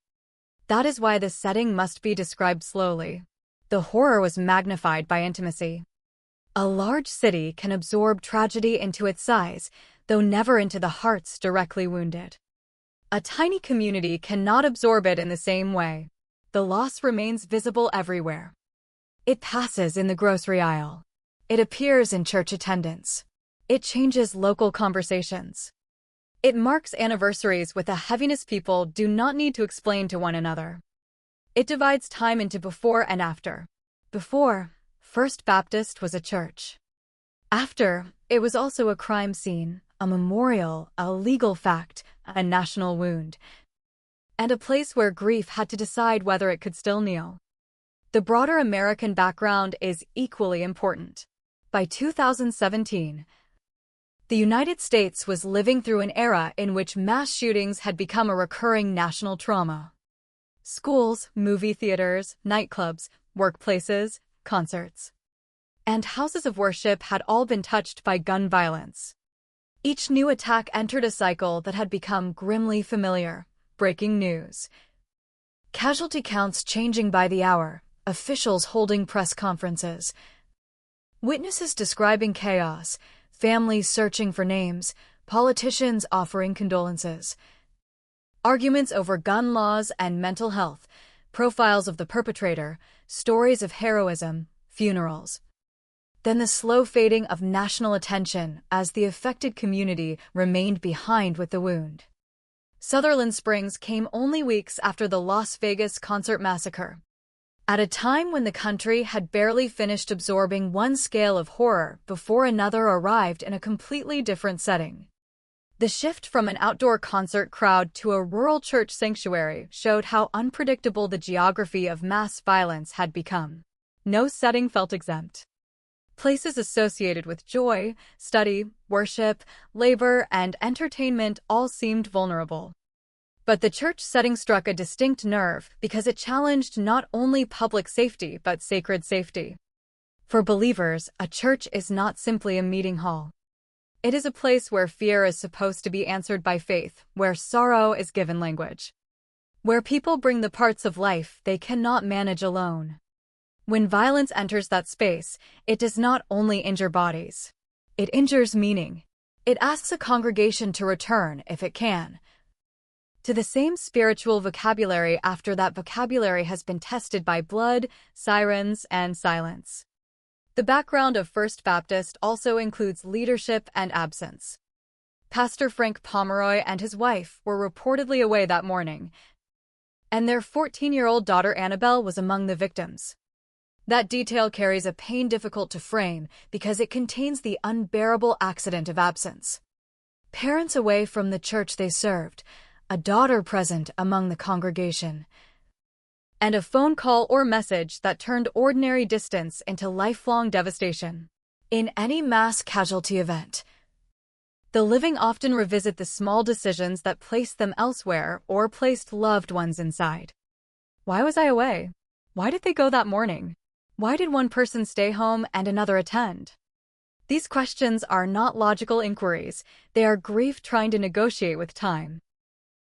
That is why the setting must be described slowly. The horror was magnified by intimacy. A large city can absorb tragedy into its size, though never into the hearts directly wounded. A tiny community cannot absorb it in the same way. The loss remains visible everywhere. It passes in the grocery aisle. It appears in church attendance. It changes local conversations. It marks anniversaries with a heaviness people do not need to explain to one another. It divides time into before and after. Before, First Baptist was a church. After, it was also a crime scene, a memorial, a legal fact, a national wound, and a place where grief had to decide whether it could still kneel. The broader American background is equally important. By 2017, the United States was living through an era in which mass shootings had become a recurring national trauma. Schools, movie theaters, nightclubs, workplaces, concerts, and houses of worship had all been touched by gun violence. Each new attack entered a cycle that had become grimly familiar. Breaking news. Casualty counts changing by the hour, officials holding press conferences, witnesses describing chaos, families searching for names, politicians offering condolences. Arguments over gun laws and mental health, profiles of the perpetrator, stories of heroism, funerals. Then the slow fading of national attention as the affected community remained behind with the wound. Sutherland Springs came only weeks after the Las Vegas concert massacre. At a time when the country had barely finished absorbing one scale of horror before another arrived in a completely different setting. The shift from an outdoor concert crowd to a rural church sanctuary showed how unpredictable the geography of mass violence had become. No setting felt exempt. Places associated with joy, study, worship, labor, and entertainment all seemed vulnerable. But the church setting struck a distinct nerve because it challenged not only public safety but sacred safety. For believers, a church is not simply a meeting hall. It is a place where fear is supposed to be answered by faith, where sorrow is given language, where people bring the parts of life they cannot manage alone. When violence enters that space, it does not only injure bodies. It injures meaning. It asks a congregation to return, if it can, to the same spiritual vocabulary after that vocabulary has been tested by blood, sirens, and silence. The background of First Baptist also includes leadership and absence. Pastor Frank Pomeroy and his wife were reportedly away that morning, and their 14-year-old daughter Annabelle was among the victims. That detail carries a pain difficult to frame because it contains the unbearable accident of absence. Parents away from the church they served, a daughter present among the congregation, and a phone call or message that turned ordinary distance into lifelong devastation. In any mass casualty event, the living often revisit the small decisions that placed them elsewhere or placed loved ones inside. Why was I away? Why did they go that morning? Why did one person stay home and another attend? These questions are not logical inquiries. They are grief trying to negotiate with time.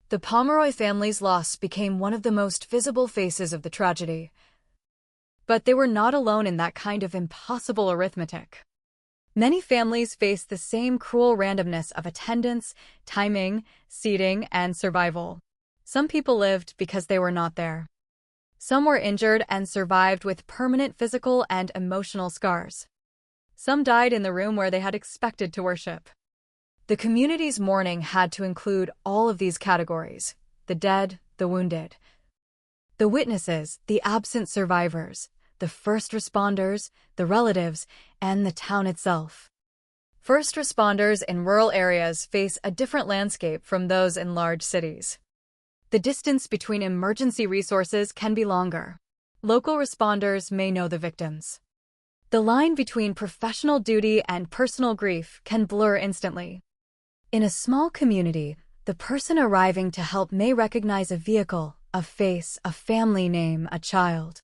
The Pomeroy family's loss became one of the most visible faces of the tragedy. But they were not alone in that kind of impossible arithmetic. Many families face the same cruel randomness of attendance, timing, seating, and survival. Some people lived because they were not there. Some were injured and survived with permanent physical and emotional scars. Some died in the room where they had expected to worship. The community's mourning had to include all of these categories: the dead, the wounded, the witnesses, the absent survivors, the first responders, the relatives, and the town itself. First responders in rural areas face a different landscape from those in large cities. The distance between emergency resources can be longer. Local responders may know the victims. The line between professional duty and personal grief can blur instantly. In a small community, the person arriving to help may recognize a vehicle, a face, a family name, a child.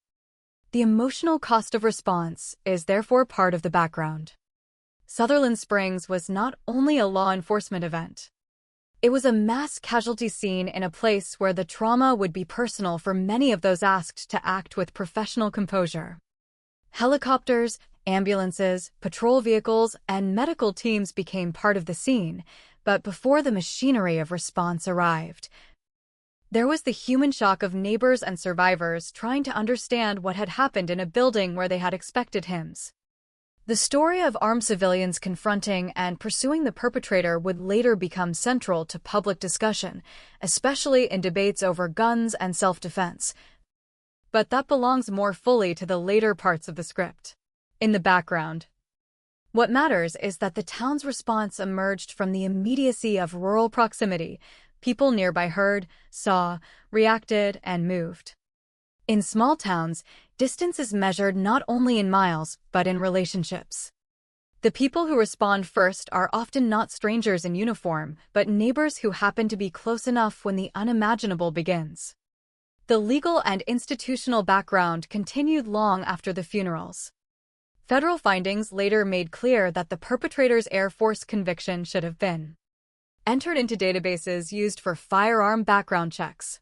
The emotional cost of response is therefore part of the background. Sutherland Springs was not only a law enforcement event. It was a mass casualty scene in a place where the trauma would be personal for many of those asked to act with professional composure. Helicopters, ambulances, patrol vehicles, and medical teams became part of the scene, but before the machinery of response arrived, there was the human shock of neighbors and survivors trying to understand what had happened in a building where they had expected hymns. The story of armed civilians confronting and pursuing the perpetrator would later become central to public discussion, especially in debates over guns and self-defense. But that belongs more fully to the later parts of the script. In the background, what matters is that the town's response emerged from the immediacy of rural proximity. People nearby heard, saw, reacted, and moved. In small towns, distance is measured not only in miles, but in relationships. The people who respond first are often not strangers in uniform, but neighbors who happen to be close enough when the unimaginable begins. The legal and institutional background continued long after the funerals. Federal findings later made clear that the perpetrator's Air Force conviction should have been entered into databases used for firearm background checks.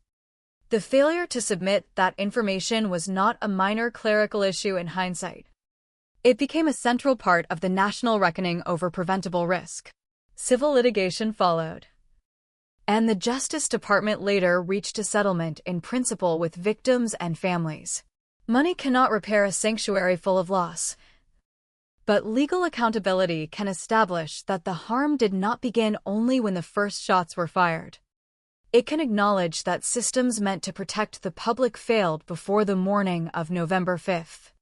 The failure to submit that information was not a minor clerical issue in hindsight. It became a central part of the national reckoning over preventable risk. Civil litigation followed, and the Justice Department later reached a settlement in principle with victims and families. Money cannot repair a sanctuary full of loss, but legal accountability can establish that the harm did not begin only when the first shots were fired. It can acknowledge that systems meant to protect the public failed before the morning of November 5th.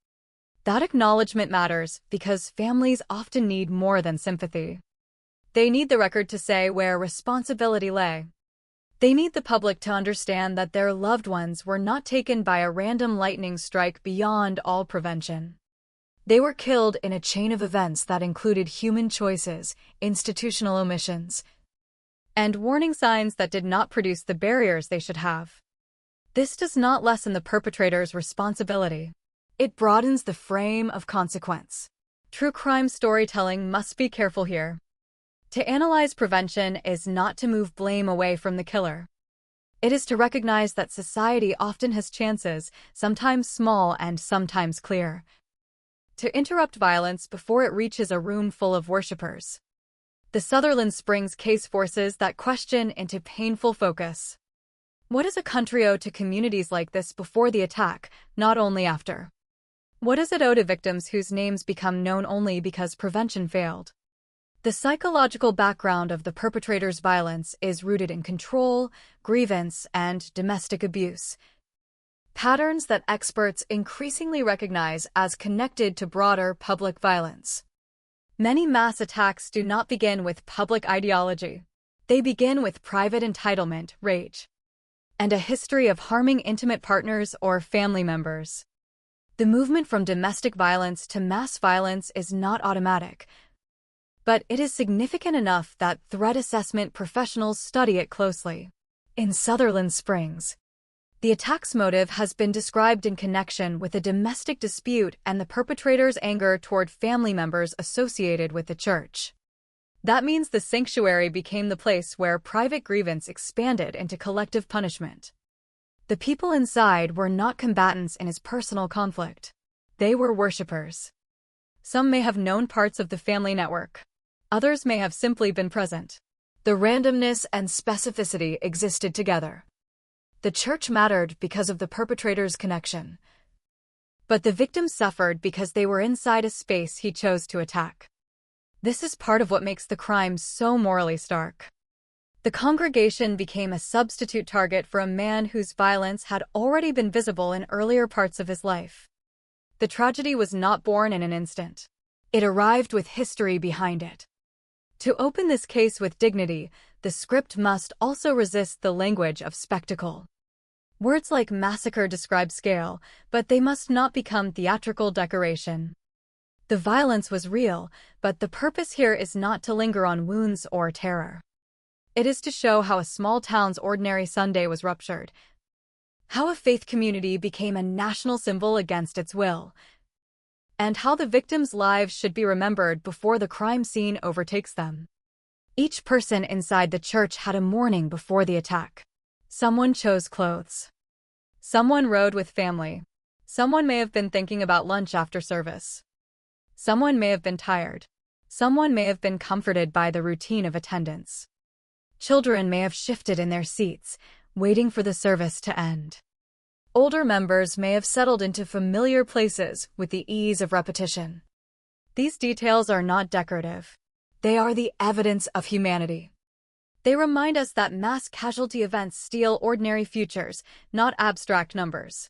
That acknowledgement matters because families often need more than sympathy. They need the record to say where responsibility lay. They need the public to understand that their loved ones were not taken by a random lightning strike beyond all prevention. They were killed in a chain of events that included human choices, institutional omissions, and warning signs that did not produce the barriers they should have. This does not lessen the perpetrator's responsibility. It broadens the frame of consequence. True crime storytelling must be careful here. To analyze prevention is not to move blame away from the killer. It is to recognize that society often has chances, sometimes small and sometimes clear, to interrupt violence before it reaches a room full of worshippers. The Sutherland Springs case forces that question into painful focus. What does a country owe to communities like this before the attack, not only after? What does it owe to victims whose names become known only because prevention failed? The psychological background of the perpetrator's violence is rooted in control, grievance, and domestic abuse, patterns that experts increasingly recognize as connected to broader public violence. Many mass attacks do not begin with public ideology. They begin with private entitlement, rage, and a history of harming intimate partners or family members. The movement from domestic violence to mass violence is not automatic, but it is significant enough that threat assessment professionals study it closely. In Sutherland Springs, the attack's motive has been described in connection with a domestic dispute and the perpetrator's anger toward family members associated with the church. That means the sanctuary became the place where private grievance expanded into collective punishment. The people inside were not combatants in his personal conflict. They were worshippers. Some may have known parts of the family network. Others may have simply been present. The randomness and specificity existed together. The church mattered because of the perpetrator's connection, but the victims suffered because they were inside a space he chose to attack. This is part of what makes the crime so morally stark. The congregation became a substitute target for a man whose violence had already been visible in earlier parts of his life. The tragedy was not born in an instant. It arrived with history behind it. To open this case with dignity, the script must also resist the language of spectacle. Words like massacre describe scale, but they must not become theatrical decoration. The violence was real, but the purpose here is not to linger on wounds or terror. It is to show how a small town's ordinary Sunday was ruptured, how a faith community became a national symbol against its will, and how the victims' lives should be remembered before the crime scene overtakes them. Each person inside the church had a morning before the attack. Someone chose clothes. Someone rode with family. Someone may have been thinking about lunch after service. Someone may have been tired. Someone may have been comforted by the routine of attendance. Children may have shifted in their seats, waiting for the service to end. Older members may have settled into familiar places with the ease of repetition. These details are not decorative. They are the evidence of humanity. They remind us that mass casualty events steal ordinary futures, not abstract numbers.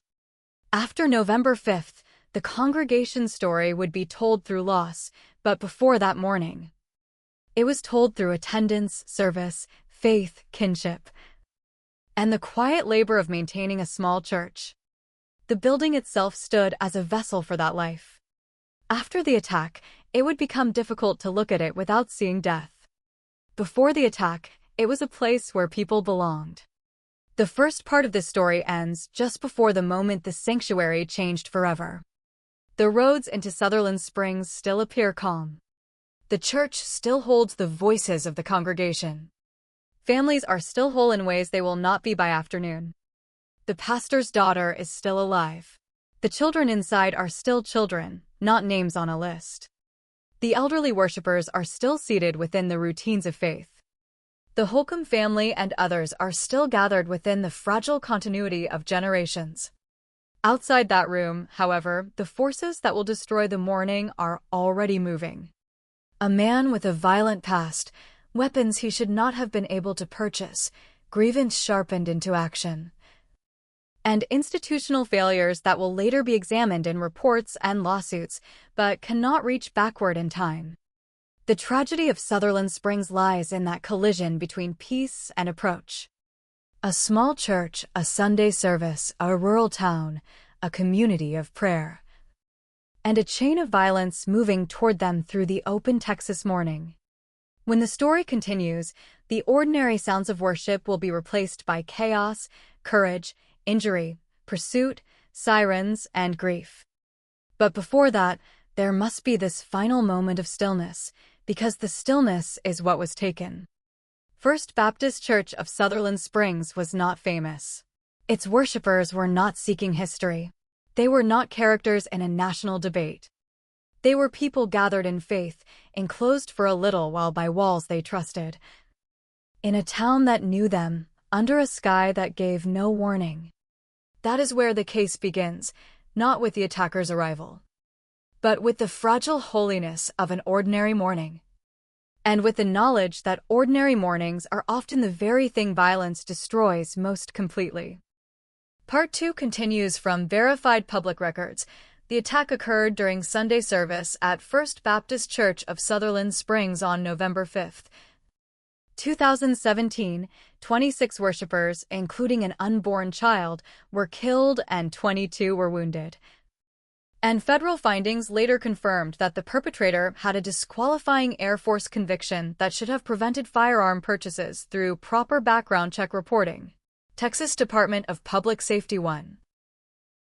After November 5th, the congregation's story would be told through loss, but before that morning, it was told through attendance, service, faith, kinship, and the quiet labor of maintaining a small church. The building itself stood as a vessel for that life. After the attack, it would become difficult to look at it without seeing death. Before the attack, it was a place where people belonged. The first part of this story ends just before the moment the sanctuary changed forever. The roads into Sutherland Springs still appear calm. The church still holds the voices of the congregation. Families are still whole in ways they will not be by afternoon. The pastor's daughter is still alive. The children inside are still children, not names on a list. The elderly worshippers are still seated within the routines of faith. The Holcomb family and others are still gathered within the fragile continuity of generations. Outside that room, however, the forces that will destroy the morning are already moving. A man with a violent past, weapons he should not have been able to purchase, grievance sharpened into action, and institutional failures that will later be examined in reports and lawsuits, but cannot reach backward in time. The tragedy of Sutherland Springs lies in that collision between peace and approach. A small church, a Sunday service, a rural town, a community of prayer, and a chain of violence moving toward them through the open Texas morning. When the story continues, the ordinary sounds of worship will be replaced by chaos, courage, injury, pursuit, sirens, and grief. But before that, there must be this final moment of stillness, because the stillness is what was taken. First Baptist Church of Sutherland Springs was not famous. Its worshipers were not seeking history. They were not characters in a national debate. They were people gathered in faith, enclosed for a little while by walls they trusted. In a town that knew them, under a sky that gave no warning. That is where the case begins, not with the attacker's arrival, but with the fragile holiness of an ordinary morning. And with the knowledge that ordinary mornings are often the very thing violence destroys most completely. Part 2 continues from verified public records. The attack occurred during Sunday service at First Baptist Church of Sutherland Springs on November 5, 2017. 26 worshipers, including an unborn child, were killed and 22 were wounded. And federal findings later confirmed that the perpetrator had a disqualifying Air Force conviction that should have prevented firearm purchases through proper background check reporting. Texas Department of Public Safety 1.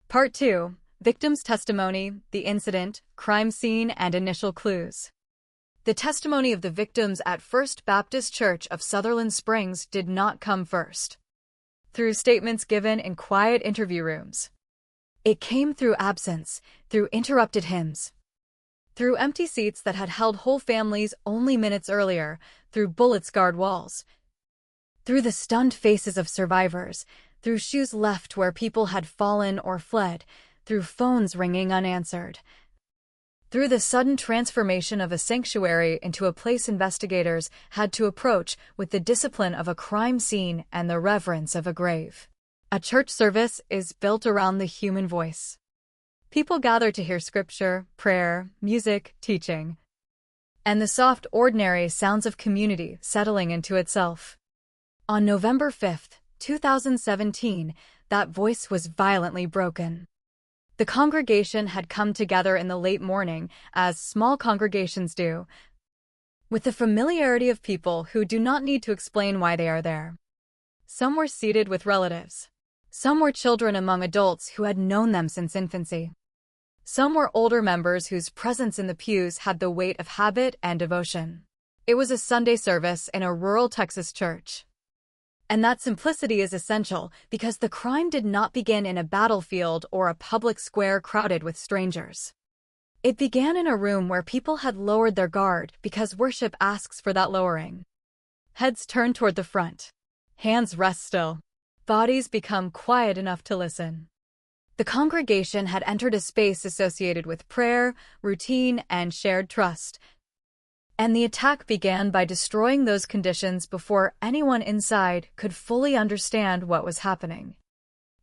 Part 2. Victims' testimony, the incident, crime scene, and initial clues. The testimony of the victims at First Baptist Church of Sutherland Springs did not come first. Through statements given in quiet interview rooms. It came through absence, through interrupted hymns, through empty seats that had held whole families only minutes earlier, through bullet-scarred walls, through the stunned faces of survivors, through shoes left where people had fallen or fled, through phones ringing unanswered, through the sudden transformation of a sanctuary into a place investigators had to approach with the discipline of a crime scene and the reverence of a grave. A church service is built around the human voice. People gather to hear scripture, prayer, music, teaching, and the soft, ordinary sounds of community settling into itself. On November 5, 2017, that voice was violently broken. The congregation had come together in the late morning, as small congregations do, with the familiarity of people who do not need to explain why they are there. Some were seated with relatives. Some were children among adults who had known them since infancy. Some were older members whose presence in the pews had the weight of habit and devotion. It was a Sunday service in a rural Texas church. And that simplicity is essential because the crime did not begin in a battlefield or a public square crowded with strangers. It began in a room where people had lowered their guard because worship asks for that lowering. Heads turned toward the front. Hands rest still. Bodies become quiet enough to listen. The congregation had entered a space associated with prayer, routine, and shared trust. And the attack began by destroying those conditions before anyone inside could fully understand what was happening.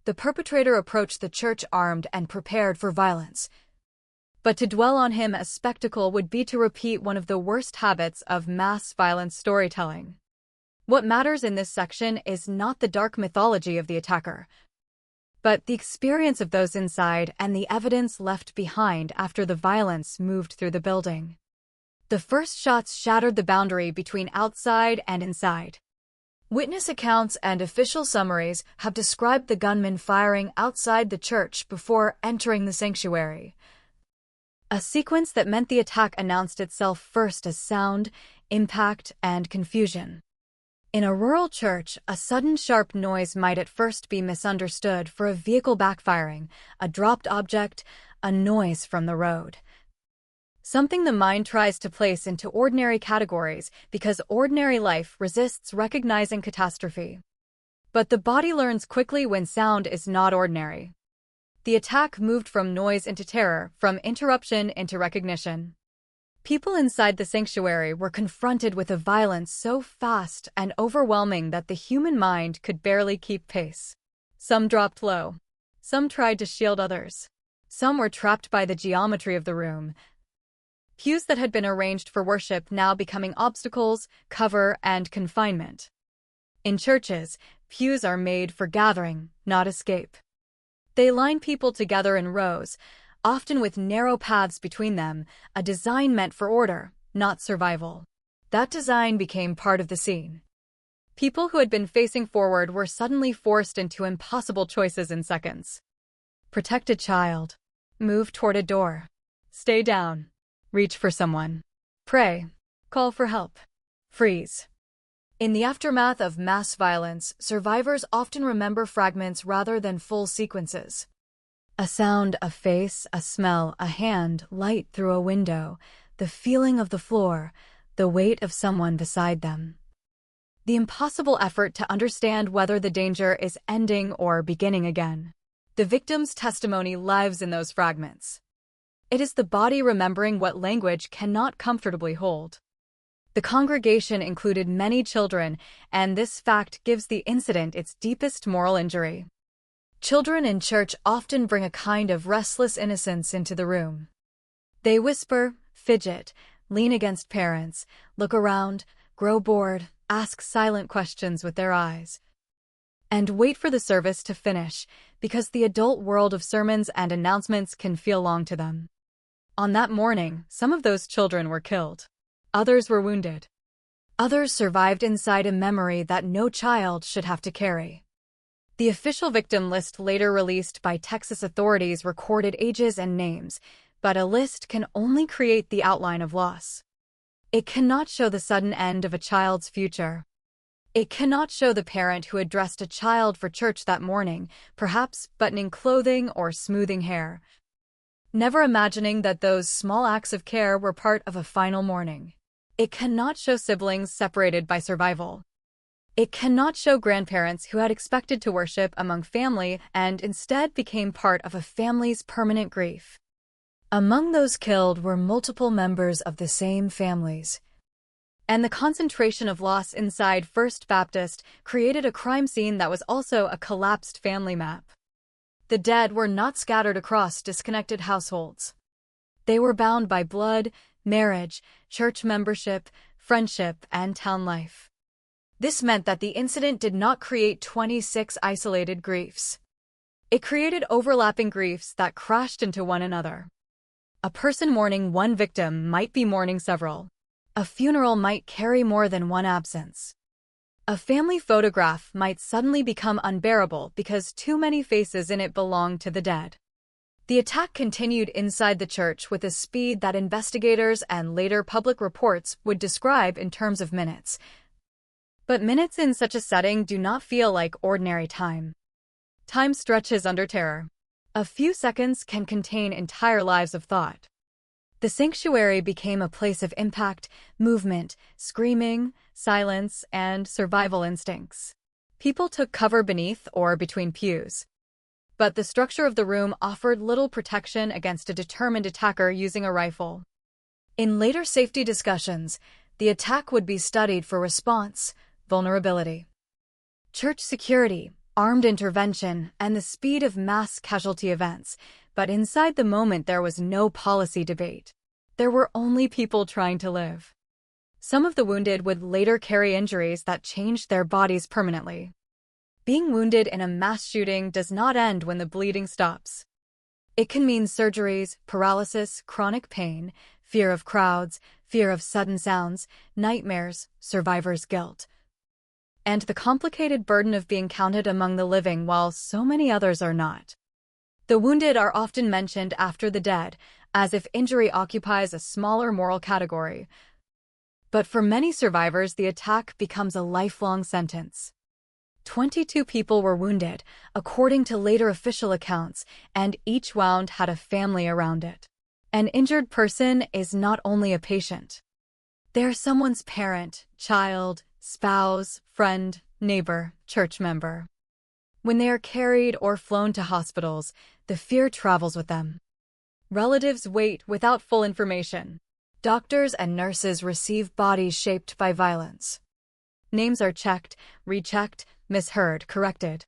The perpetrator approached the church armed and prepared for violence. But to dwell on him as spectacle would be to repeat one of the worst habits of mass violence storytelling. What matters in this section is not the dark mythology of the attacker, but the experience of those inside and the evidence left behind after the violence moved through the building. The first shots shattered the boundary between outside and inside. Witness accounts and official summaries have described the gunman firing outside the church before entering the sanctuary. A sequence that meant the attack announced itself first as sound, impact, and confusion. In a rural church, a sudden sharp noise might at first be misunderstood for a vehicle backfiring, a dropped object, a noise from the road. Something the mind tries to place into ordinary categories because ordinary life resists recognizing catastrophe. But the body learns quickly when sound is not ordinary. The attack moved from noise into terror, from interruption into recognition. People inside the sanctuary were confronted with a violence so fast and overwhelming that the human mind could barely keep pace. Some dropped low. Some tried to shield others. Some were trapped by the geometry of the room. Pews that had been arranged for worship now becoming obstacles, cover, and confinement. In churches, pews are made for gathering, not escape. They line people together in rows, often with narrow paths between them, a design meant for order, not survival. That design became part of the scene. People who had been facing forward were suddenly forced into impossible choices in seconds. Protect a child. Move toward a door. Stay down. Reach for someone. Pray. Call for help. Freeze. In the aftermath of mass violence, survivors often remember fragments rather than full sequences. A sound, a face, a smell, a hand, light through a window, the feeling of the floor, the weight of someone beside them. The impossible effort to understand whether the danger is ending or beginning again. The victim's testimony lives in those fragments. It is the body remembering what language cannot comfortably hold. The congregation included many children, and this fact gives the incident its deepest moral injury. Children in church often bring a kind of restless innocence into the room. They whisper, fidget, lean against parents, look around, grow bored, ask silent questions with their eyes, and wait for the service to finish, because the adult world of sermons and announcements can feel long to them. On that morning, some of those children were killed. Others were wounded. Others survived inside a memory that no child should have to carry. The official victim list later released by Texas authorities recorded ages and names, but a list can only create the outline of loss. It cannot show the sudden end of a child's future. It cannot show the parent who had dressed a child for church that morning, perhaps buttoning clothing or smoothing hair, never imagining that those small acts of care were part of a final mourning. It cannot show siblings separated by survival. It cannot show grandparents who had expected to worship among family and instead became part of a family's permanent grief. Among those killed were multiple members of the same families. And the concentration of loss inside First Baptist created a crime scene that was also a collapsed family map. The dead were not scattered across disconnected households. They were bound by blood, marriage, church membership, friendship, and town life. This meant that the incident did not create 26 isolated griefs. It created overlapping griefs that crashed into one another. A person mourning one victim might be mourning several. A funeral might carry more than one absence. A family photograph might suddenly become unbearable because too many faces in it belonged to the dead. The attack continued inside the church with a speed that investigators and later public reports would describe in terms of minutes. But minutes in such a setting do not feel like ordinary time. Time stretches under terror. A few seconds can contain entire lives of thought. The sanctuary became a place of impact, movement, screaming, silence, and survival instincts. People took cover beneath or between pews. But the structure of the room offered little protection against a determined attacker using a rifle. In later safety discussions, the attack would be studied for response, vulnerability, church security, armed intervention, and the speed of mass casualty events. But inside the moment there was no policy debate. There were only people trying to live. Some of the wounded would later carry injuries that changed their bodies permanently. Being wounded in a mass shooting does not end when the bleeding stops. It can mean surgeries, paralysis, chronic pain, fear of crowds, fear of sudden sounds, nightmares, survivor's guilt, and the complicated burden of being counted among the living while so many others are not. The wounded are often mentioned after the dead, as if injury occupies a smaller moral category. But for many survivors, the attack becomes a lifelong sentence. 22 people were wounded, according to later official accounts, and each wound had a family around it. An injured person is not only a patient. They are someone's parent, child, spouse, friend, neighbor, church member. When they are carried or flown to hospitals, the fear travels with them. Relatives wait without full information. doctors and nurses receive bodies shaped by violence. Names are checked, rechecked, misheard, corrected.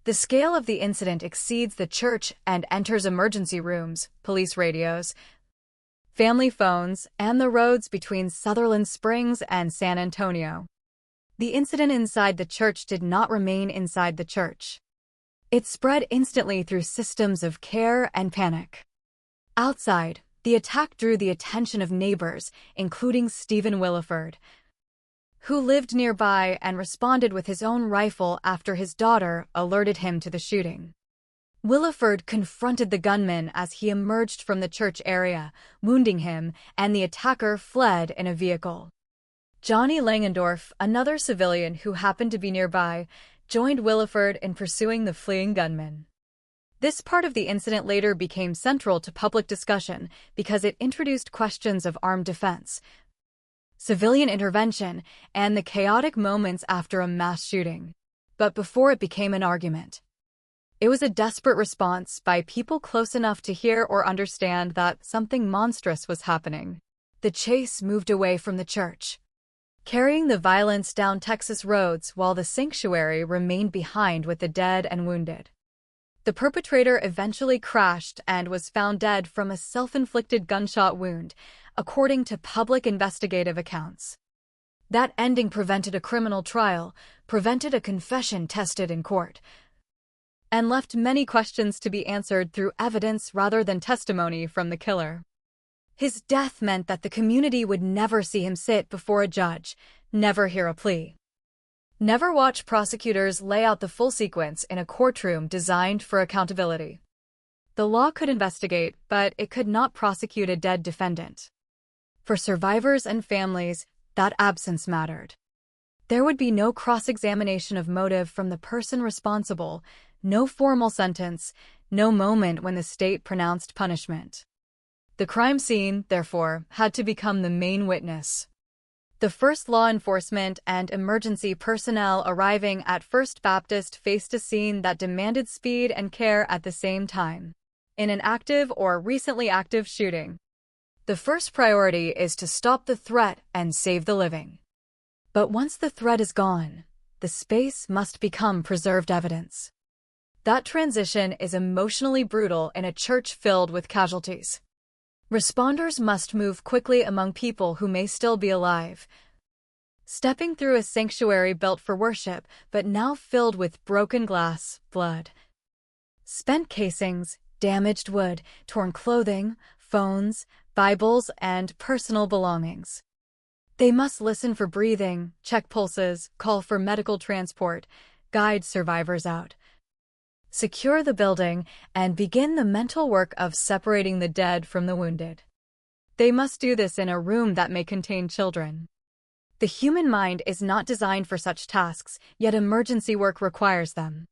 The scale of the incident exceeds the church and enters emergency rooms, police radios, family phones, and the roads between Sutherland Springs and San Antonio. The incident inside the church did not remain inside the church. It spread instantly through systems of care and panic. Outside, the attack drew the attention of neighbors, including Stephen Williford, who lived nearby and responded with his own rifle after his daughter alerted him to the shooting. Williford confronted the gunman as he emerged from the church area, wounding him, and the attacker fled in a vehicle. Johnny Langendorf, another civilian who happened to be nearby, joined Williford in pursuing the fleeing gunman. This part of the incident later became central to public discussion because it introduced questions of armed defense, civilian intervention, and the chaotic moments after a mass shooting. But before it became an argument, it was a desperate response by people close enough to hear or understand that something monstrous was happening. The chase moved away from the church, carrying the violence down Texas roads while the sanctuary remained behind with the dead and wounded. The perpetrator eventually crashed and was found dead from a self-inflicted gunshot wound, according to public investigative accounts. That ending prevented a criminal trial, prevented a confession tested in court, and left many questions to be answered through evidence rather than testimony from the killer. His death meant that the community would never see him sit before a judge, never hear a plea, never watch prosecutors lay out the full sequence in a courtroom designed for accountability. The law could investigate, but it could not prosecute a dead defendant. For survivors and families, that absence mattered. There would be no cross-examination of motive from the person responsible, no formal sentence, no moment when the state pronounced punishment. The crime scene, therefore, had to become the main witness. The first law enforcement and emergency personnel arriving at First Baptist faced a scene that demanded speed and care at the same time. In an active or recently active shooting, the first priority is to stop the threat and save the living. But once the threat is gone, the space must become preserved evidence. That transition is emotionally brutal in a church filled with casualties. Responders must move quickly among people who may still be alive, stepping through a sanctuary built for worship, but now filled with broken glass, blood, spent casings, damaged wood, torn clothing, phones, Bibles, and personal belongings. They must listen for breathing, check pulses, call for medical transport, guide survivors out, secure the building, and begin the mental work of separating the dead from the wounded. They must do this in a room that may contain children. The human mind is not designed for such tasks, yet emergency work requires them.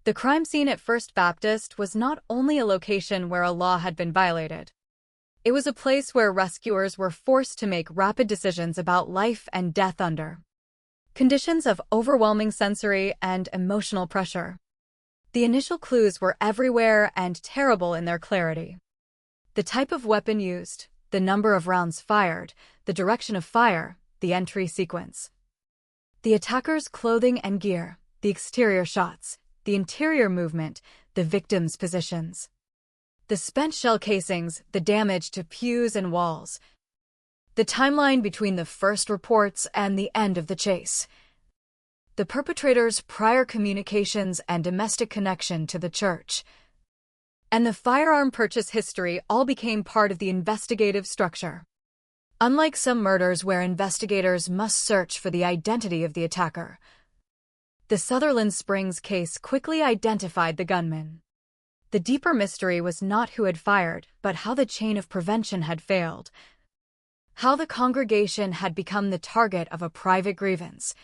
The crime scene at First Baptist was not only a location where a law had been violated. It was a place where rescuers were forced to make rapid decisions about life and death under conditions of overwhelming sensory and emotional pressure. The initial clues were everywhere and terrible in their clarity. The type of weapon used, the number of rounds fired, the direction of fire, the entry sequence. The attacker's clothing and gear, the exterior shots, the interior movement, the victim's positions. The spent shell casings, the damage to pews and walls. The timeline between the first reports and the end of the chase. The perpetrator's prior communications and domestic connection to the church, and the firearm purchase history all became part of the investigative structure. Unlike some murders where investigators must search for the identity of the attacker, the Sutherland Springs case quickly identified the gunman. The deeper mystery was not who had fired, but how the chain of prevention had failed, how the congregation had become the target of a private grievance,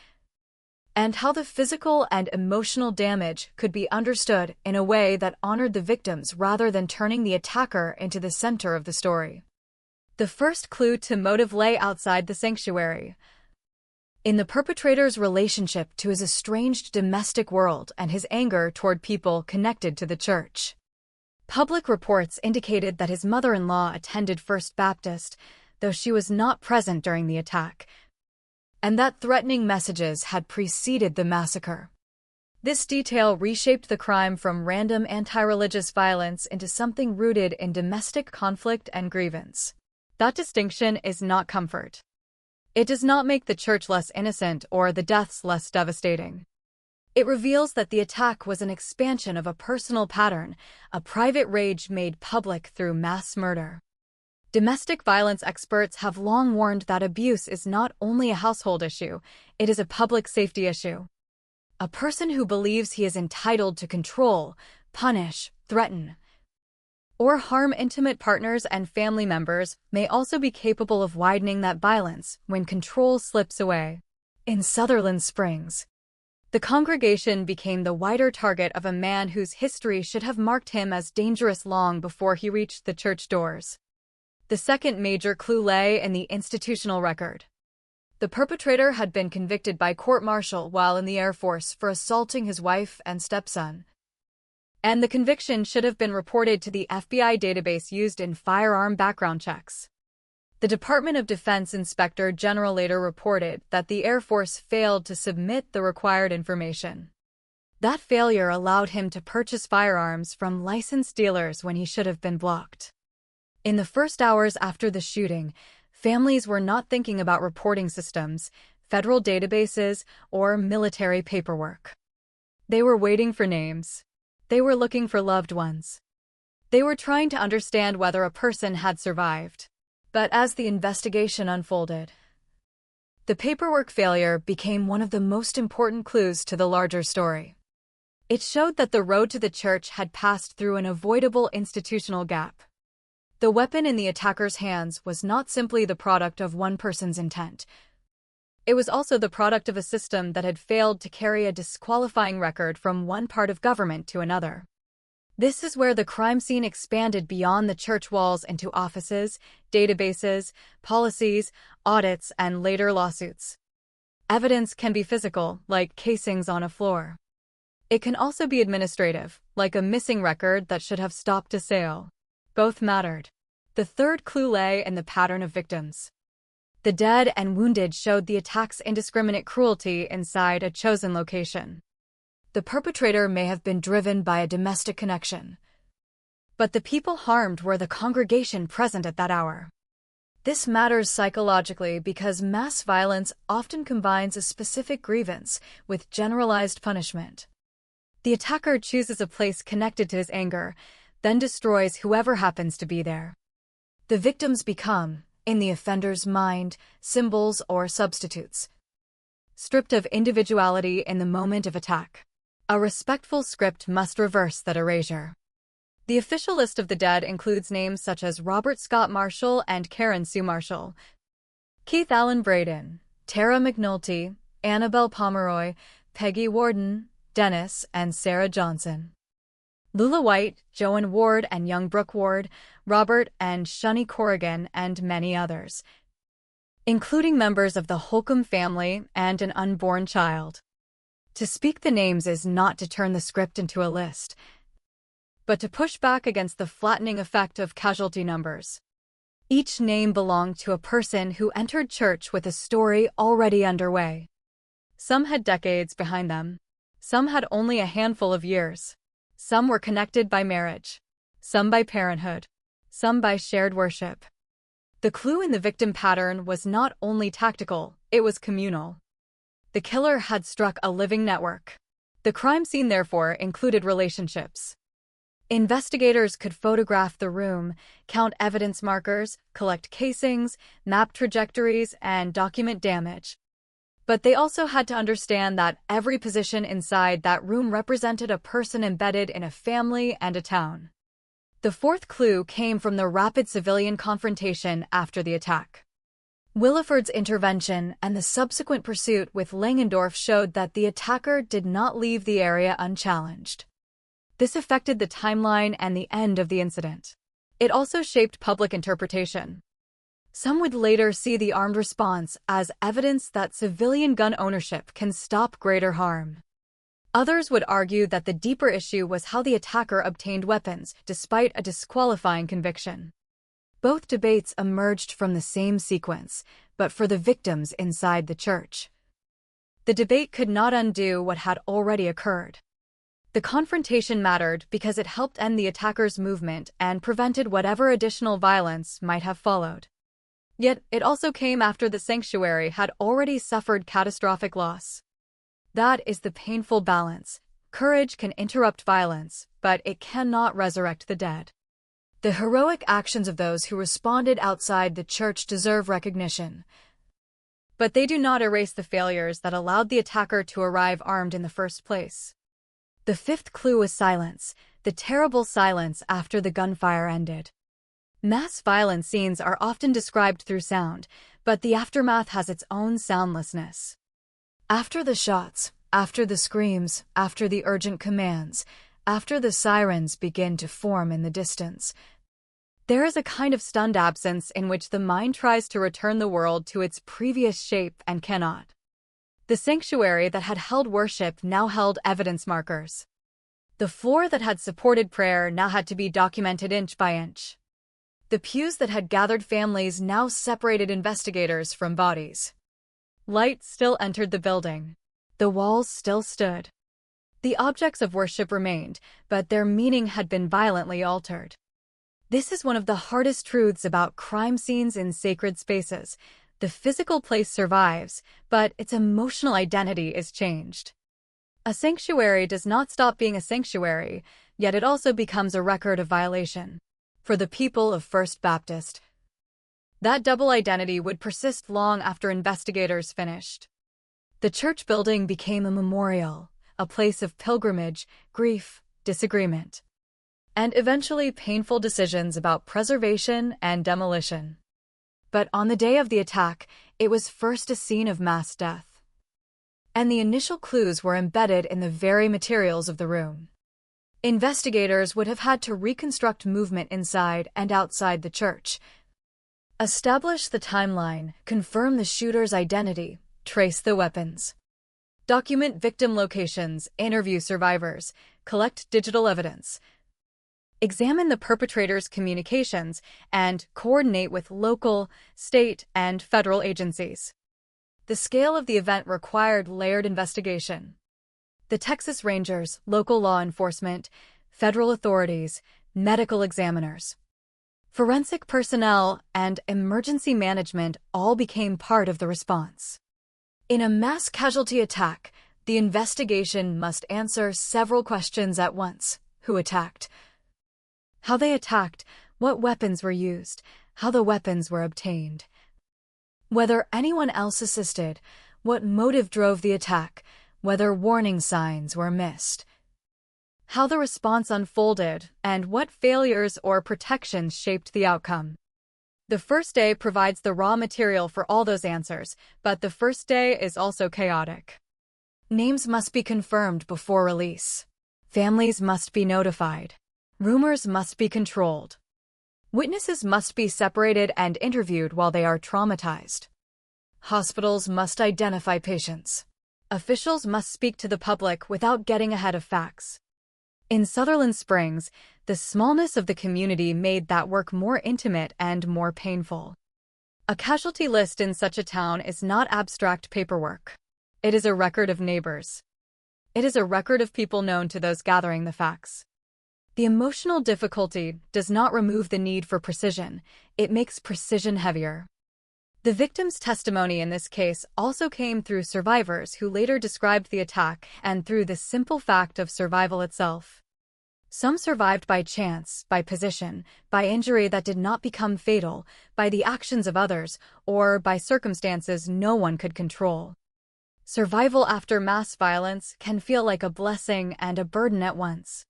and how the physical and emotional damage could be understood in a way that honored the victims rather than turning the attacker into the center of the story. The first clue to motive lay outside the sanctuary, in the perpetrator's relationship to his estranged domestic world and his anger toward people connected to the church. Public reports indicated that his mother-in-law attended First Baptist, though she was not present during the attack, and that threatening messages had preceded the massacre. This detail reshaped the crime from random anti-religious violence into something rooted in domestic conflict and grievance. That distinction is not comfort. It does not make the church less innocent or the deaths less devastating. It reveals that the attack was an expansion of a personal pattern, a private rage made public through mass murder. Domestic violence experts have long warned that abuse is not only a household issue, it is a public safety issue. A person who believes he is entitled to control, punish, threaten, or harm intimate partners and family members may also be capable of widening that violence when control slips away. In Sutherland Springs, the congregation became the wider target of a man whose history should have marked him as dangerous long before he reached the church doors. The second major clue lay in the institutional record. The perpetrator had been convicted by court-martial while in the Air Force for assaulting his wife and stepson, and the conviction should have been reported to the FBI database used in firearm background checks. The Department of Defense Inspector General later reported that the Air Force failed to submit the required information. That failure allowed him to purchase firearms from licensed dealers when he should have been blocked. In the first hours after the shooting, families were not thinking about reporting systems, federal databases, or military paperwork. They were waiting for names. They were looking for loved ones. They were trying to understand whether a person had survived. But as the investigation unfolded, the paperwork failure became one of the most important clues to the larger story. It showed that the road to the church had passed through an avoidable institutional gap. The weapon in the attacker's hands was not simply the product of one person's intent. It was also the product of a system that had failed to carry a disqualifying record from one part of government to another. This is where the crime scene expanded beyond the church walls into offices, databases, policies, audits, and later lawsuits. Evidence can be physical, like casings on a floor. It can also be administrative, like a missing record that should have stopped a sale. Both mattered. The third clue lay in the pattern of victims. The dead and wounded showed the attack's indiscriminate cruelty inside a chosen location. The perpetrator may have been driven by a domestic connection, but the people harmed were the congregation present at that hour. This matters psychologically because mass violence often combines a specific grievance with generalized punishment. The attacker chooses a place connected to his anger, then destroys whoever happens to be there. The victims become, in the offender's mind, symbols or substitutes, stripped of individuality in the moment of attack. A respectful script must reverse that erasure. The official list of the dead includes names such as Robert Scott Marshall and Karen Sue Marshall, Keith Allen Braden, Tara McNulty, Annabelle Pomeroy, Peggy Warden, Dennis, and Sarah Johnson. Lula White, Joan Ward and Young Brooke Ward, Robert and Shunny Corrigan, and many others, including members of the Holcomb family and an unborn child. To speak the names is not to turn the script into a list, but to push back against the flattening effect of casualty numbers. Each name belonged to a person who entered church with a story already underway. Some had decades behind them. Some had only a handful of years. Some were connected by marriage, some by parenthood, some by shared worship. The clue in the victim pattern was not only tactical, it was communal. The killer had struck a living network. The crime scene, therefore, included relationships. Investigators could photograph the room, count evidence markers, collect casings, map trajectories, and document damage. But they also had to understand that every position inside that room represented a person embedded in a family and a town. The fourth clue came from the rapid civilian confrontation after the attack. Williford's intervention and the subsequent pursuit with Langendorf showed that the attacker did not leave the area unchallenged. This affected the timeline and the end of the incident. It also shaped public interpretation. Some would later see the armed response as evidence that civilian gun ownership can stop greater harm. Others would argue that the deeper issue was how the attacker obtained weapons despite a disqualifying conviction. Both debates emerged from the same sequence, but for the victims inside the church. The debate could not undo what had already occurred. The confrontation mattered because it helped end the attackers' movement and prevented whatever additional violence might have followed. Yet it also came after the sanctuary had already suffered catastrophic loss. That is the painful balance. Courage can interrupt violence, but it cannot resurrect the dead. The heroic actions of those who responded outside the church deserve recognition. But they do not erase the failures that allowed the attacker to arrive armed in the first place. The fifth clue was silence, the terrible silence after the gunfire ended. Mass violence scenes are often described through sound, but the aftermath has its own soundlessness. After the shots, after the screams, after the urgent commands, after the sirens begin to form in the distance, there is a kind of stunned absence in which the mind tries to return the world to its previous shape and cannot. The sanctuary that had held worship now held evidence markers. The floor that had supported prayer now had to be documented inch by inch. The pews that had gathered families now separated investigators from bodies. Light still entered the building. The walls still stood. The objects of worship remained, but their meaning had been violently altered. This is one of the hardest truths about crime scenes in sacred spaces. The physical place survives, but its emotional identity is changed. A sanctuary does not stop being a sanctuary, yet it also becomes a record of violation. For the people of First Baptist, that double identity would persist long after investigators finished. The church building became a memorial, a place of pilgrimage, grief, disagreement, and eventually painful decisions about preservation and demolition. But on the day of the attack, it was first a scene of mass death. And the initial clues were embedded in the very materials of the room. Investigators would have had to reconstruct movement inside and outside the church, establish the timeline, confirm the shooter's identity, trace the weapons, document victim locations, interview survivors, collect digital evidence, examine the perpetrator's communications, and coordinate with local, state, and federal agencies. The scale of the event required layered investigation. The Texas Rangers, local law enforcement, federal authorities, medical examiners, forensic personnel, and emergency management all became part of the response. In a mass casualty attack, the investigation must answer several questions at once. Who attacked? How they attacked, what weapons were used, how the weapons were obtained. Whether anyone else assisted, what motive drove the attack, whether warning signs were missed. How the response unfolded, and what failures or protections shaped the outcome. The first day provides the raw material for all those answers, but the first day is also chaotic. Names must be confirmed before release. Families must be notified. Rumors must be controlled. Witnesses must be separated and interviewed while they are traumatized. Hospitals must identify patients. Officials must speak to the public without getting ahead of facts. In Sutherland Springs, the smallness of the community made that work more intimate and more painful. A casualty list in such a town is not abstract paperwork. It is a record of neighbors. It is a record of people known to those gathering the facts. The emotional difficulty does not remove the need for precision, it makes precision heavier. The victim's testimony in this case also came through survivors who later described the attack and through the simple fact of survival itself. Some survived by chance, by position, by injury that did not become fatal, by the actions of others, or by circumstances no one could control. Survival after mass violence can feel like a blessing and a burden at once.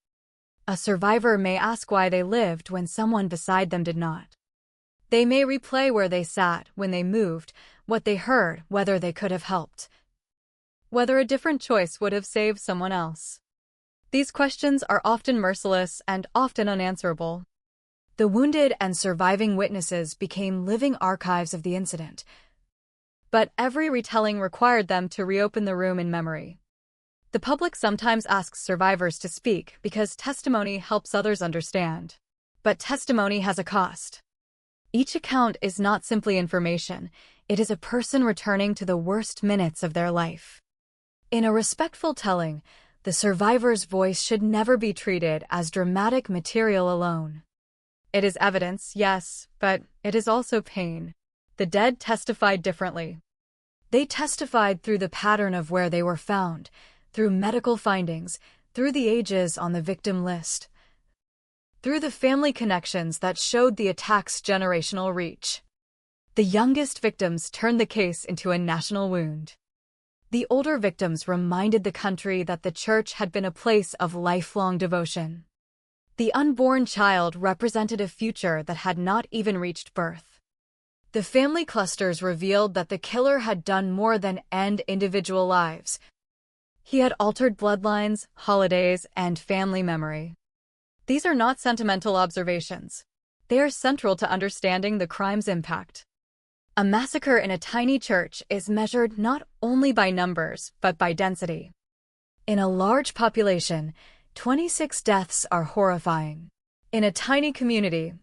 A survivor may ask why they lived when someone beside them did not. They may replay where they sat, when they moved, what they heard, whether they could have helped, whether a different choice would have saved someone else. These questions are often merciless and often unanswerable. The wounded and surviving witnesses became living archives of the incident, but every retelling required them to reopen the room in memory. The public sometimes asks survivors to speak because testimony helps others understand. But testimony has a cost. Each account is not simply information, it is a person returning to the worst minutes of their life. In a respectful telling, the survivor's voice should never be treated as dramatic material alone. It is evidence, yes, but it is also pain. The dead testified differently. They testified through the pattern of where they were found, through medical findings, through the ages on the victim list, through the family connections that showed the attack's generational reach. The youngest victims turned the case into a national wound. The older victims reminded the country that the church had been a place of lifelong devotion. The unborn child represented a future that had not even reached birth. The family clusters revealed that the killer had done more than end individual lives. He had altered bloodlines, holidays, and family memory. These are not sentimental observations. They are central to understanding the crime's impact. A massacre in a tiny church is measured not only by numbers, but by density. In a large population, 26 deaths are horrifying. In a tiny community,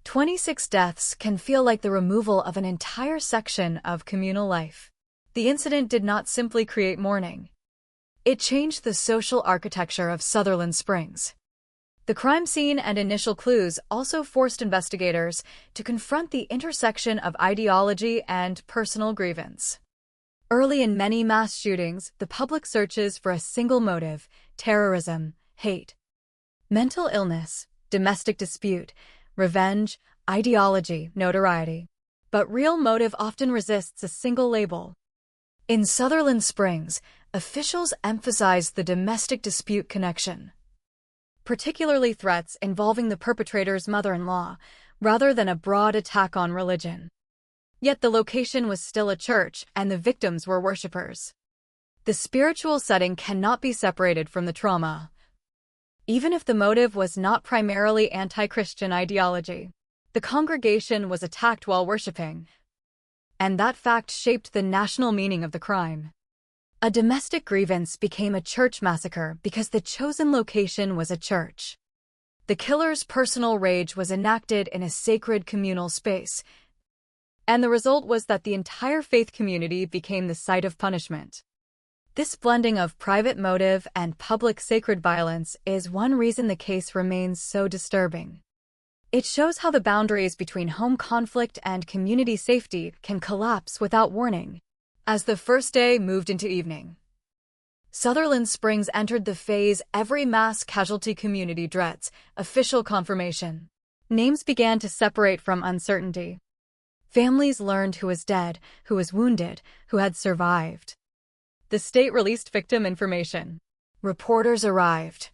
26 deaths can feel like the removal of an entire section of communal life. The incident did not simply create mourning. It changed the social architecture of Sutherland Springs. The crime scene and initial clues also forced investigators to confront the intersection of ideology and personal grievance. Early in many mass shootings, the public searches for a single motive: terrorism, hate, mental illness, domestic dispute, revenge, ideology, notoriety. But real motive often resists a single label. In Sutherland Springs, officials emphasized the domestic dispute connection, particularly threats involving the perpetrator's mother-in-law, rather than a broad attack on religion. Yet the location was still a church, and the victims were worshippers. The spiritual setting cannot be separated from the trauma. Even if the motive was not primarily anti-Christian ideology, the congregation was attacked while worshiping, and that fact shaped the national meaning of the crime. A domestic grievance became a church massacre because the chosen location was a church. The killer's personal rage was enacted in a sacred communal space, and the result was that the entire faith community became the site of punishment. This blending of private motive and public sacred violence is one reason the case remains so disturbing. It shows how the boundaries between home conflict and community safety can collapse without warning. As the first day moved into evening, Sutherland Springs entered the phase every mass casualty community dreads: official confirmation. Names began to separate from uncertainty. Families learned who was dead, who was wounded, who had survived. The state released victim information. Reporters arrived.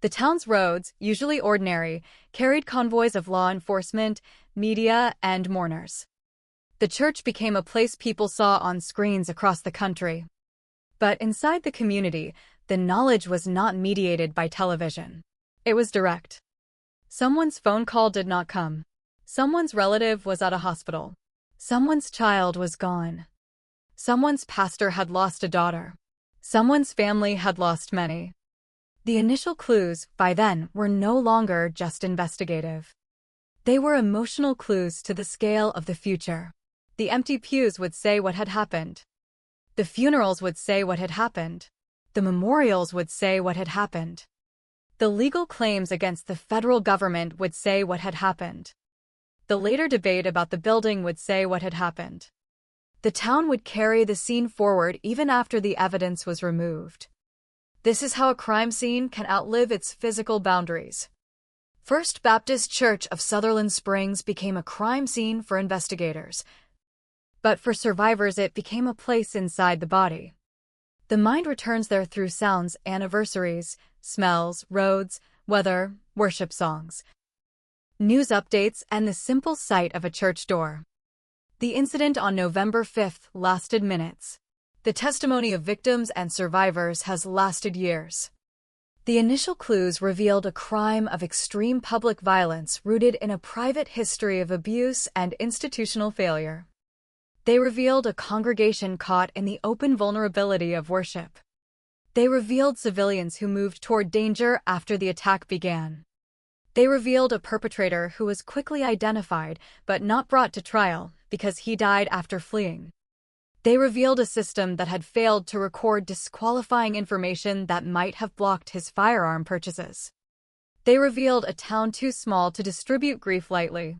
The town's roads, usually ordinary, carried convoys of law enforcement, media, and mourners. The church became a place people saw on screens across the country. But inside the community, the knowledge was not mediated by television. It was direct. Someone's phone call did not come. Someone's relative was at a hospital. Someone's child was gone. Someone's pastor had lost a daughter. Someone's family had lost many. The initial clues, by then, were no longer just investigative. They were emotional clues to the scale of the future. The empty pews would say what had happened. The funerals would say what had happened. The memorials would say what had happened. The legal claims against the federal government would say what had happened. The later debate about the building would say what had happened. The town would carry the scene forward even after the evidence was removed. This is how a crime scene can outlive its physical boundaries. First Baptist Church of Sutherland Springs became a crime scene for investigators. But for survivors, it became a place inside the body. The mind returns there through sounds, anniversaries, smells, roads, weather, worship songs, news updates, and the simple sight of a church door. The incident on November 5th lasted minutes. The testimony of victims and survivors has lasted years. The initial clues revealed a crime of extreme public violence rooted in a private history of abuse and institutional failure. They revealed a congregation caught in the open vulnerability of worship. They revealed civilians who moved toward danger after the attack began. They revealed a perpetrator who was quickly identified but not brought to trial because he died after fleeing. They revealed a system that had failed to record disqualifying information that might have blocked his firearm purchases. They revealed a town too small to distribute grief lightly.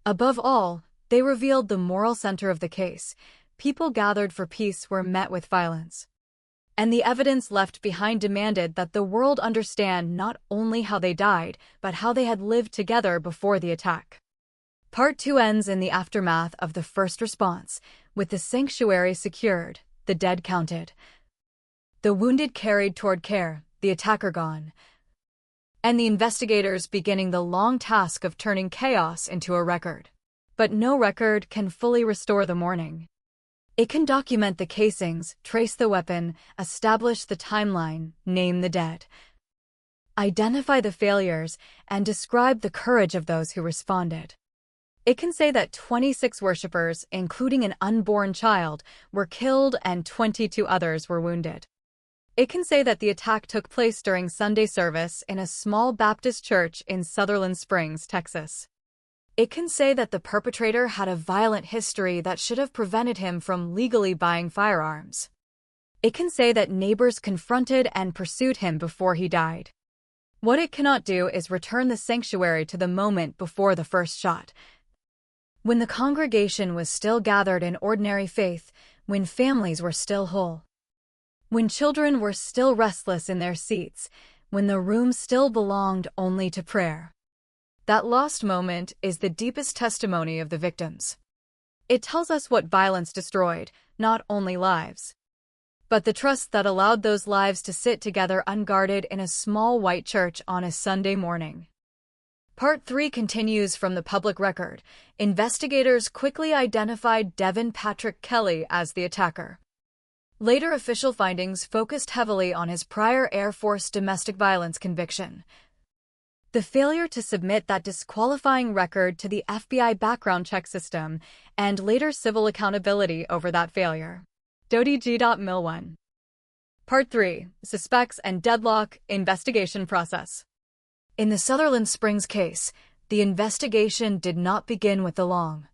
Above all, they revealed the moral center of the case. People gathered for peace were met with violence. And the evidence left behind demanded that the world understand not only how they died, but how they had lived together before the attack. Part 2 ends in the aftermath of the first response, with the sanctuary secured, the dead counted, the wounded carried toward care, the attacker gone, and the investigators beginning the long task of turning chaos into a record. But no record can fully restore the mourning. It can document the casings, trace the weapon, establish the timeline, name the dead, identify the failures, and describe the courage of those who responded. It can say that 26 worshippers, including an unborn child, were killed and 22 others were wounded. It can say that the attack took place during Sunday service in a small Baptist church in Sutherland Springs, Texas. It can say that the perpetrator had a violent history that should have prevented him from legally buying firearms. It can say that neighbors confronted and pursued him before he died. What it cannot do is return the sanctuary to the moment before the first shot, when the congregation was still gathered in ordinary faith, when families were still whole, when children were still restless in their seats, when the room still belonged only to prayer. That lost moment is the deepest testimony of the victims. It tells us what violence destroyed, not only lives, but the trust that allowed those lives to sit together unguarded in a small white church on a Sunday morning. Part 3 continues from the public record. Investigators quickly identified Devin Patrick Kelly as the attacker. Later official findings focused heavily on his prior Air Force domestic violence conviction. The failure to submit that disqualifying record to the FBI background check system, and later civil accountability over that failure. Dodie G. Mill 1. Part 3. Suspects and Deadlock Investigation Process. In the Sutherland Springs case, the investigation did not begin with the long,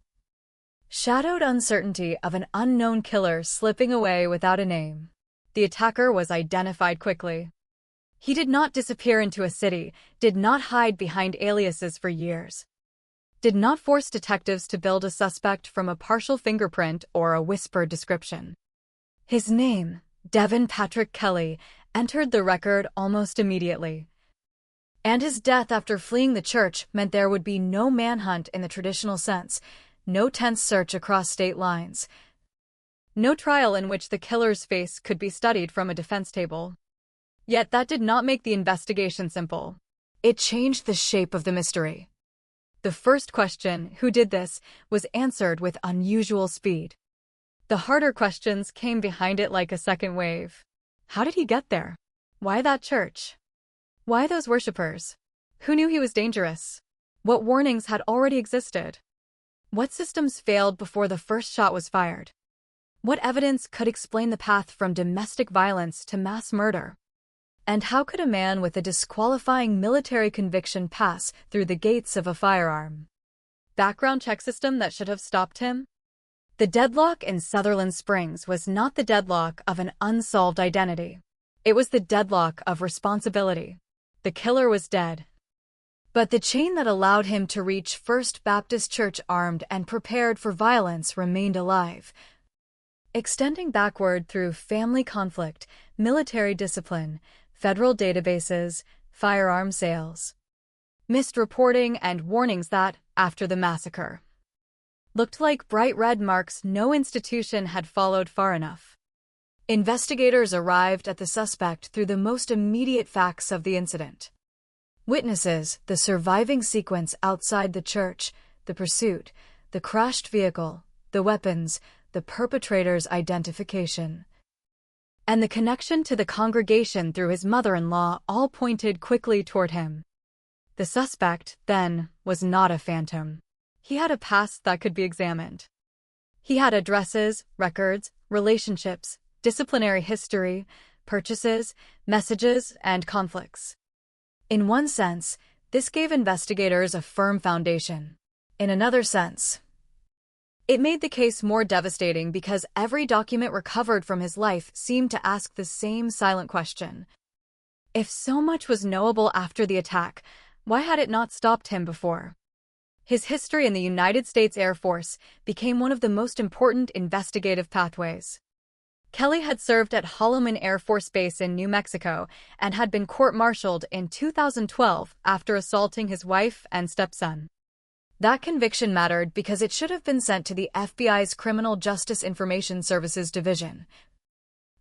shadowed uncertainty of an unknown killer slipping away without a name. The attacker was identified quickly. He did not disappear into a city, did not hide behind aliases for years, did not force detectives to build a suspect from a partial fingerprint or a whispered description. His name, Devin Patrick Kelly, entered the record almost immediately. And his death after fleeing the church meant there would be no manhunt in the traditional sense, no tense search across state lines, no trial in which the killer's face could be studied from a defense table. Yet that did not make the investigation simple. It changed the shape of the mystery. The first question, who did this, was answered with unusual speed. The harder questions came behind it like a second wave. How did he get there? Why that church? Why those worshippers? Who knew he was dangerous? What warnings had already existed? What systems failed before the first shot was fired? What evidence could explain the path from domestic violence to mass murder? And how could a man with a disqualifying military conviction pass through the gates of a firearm? Background check system that should have stopped him? The deadlock in Sutherland Springs was not the deadlock of an unsolved identity. It was the deadlock of responsibility. The killer was dead. But the chain that allowed him to reach First Baptist Church armed and prepared for violence remained alive, extending backward through family conflict, military discipline, federal databases, firearm sales, missed reporting, and warnings that, after the massacre, looked like bright red marks no institution had followed far enough. Investigators arrived at the suspect through the most immediate facts of the incident. Witnesses, the surviving sequence outside the church, the pursuit, the crashed vehicle, the weapons, the perpetrator's identification, and the connection to the congregation through his mother-in-law all pointed quickly toward him. The suspect, then, was not a phantom. He had a past that could be examined. He had addresses, records, relationships, disciplinary history, purchases, messages, and conflicts. In one sense, This gave investigators a firm foundation. In another sense, it made the case more devastating because every document recovered from his life seemed to ask the same silent question. If so much was knowable after the attack, why had it not stopped him before? His history in the United States Air Force became one of the most important investigative pathways. Kelly had served at Holloman Air Force Base in New Mexico and had been court-martialed in 2012 after assaulting his wife and stepson. That conviction mattered because it should have been sent to the FBI's Criminal Justice Information Services Division,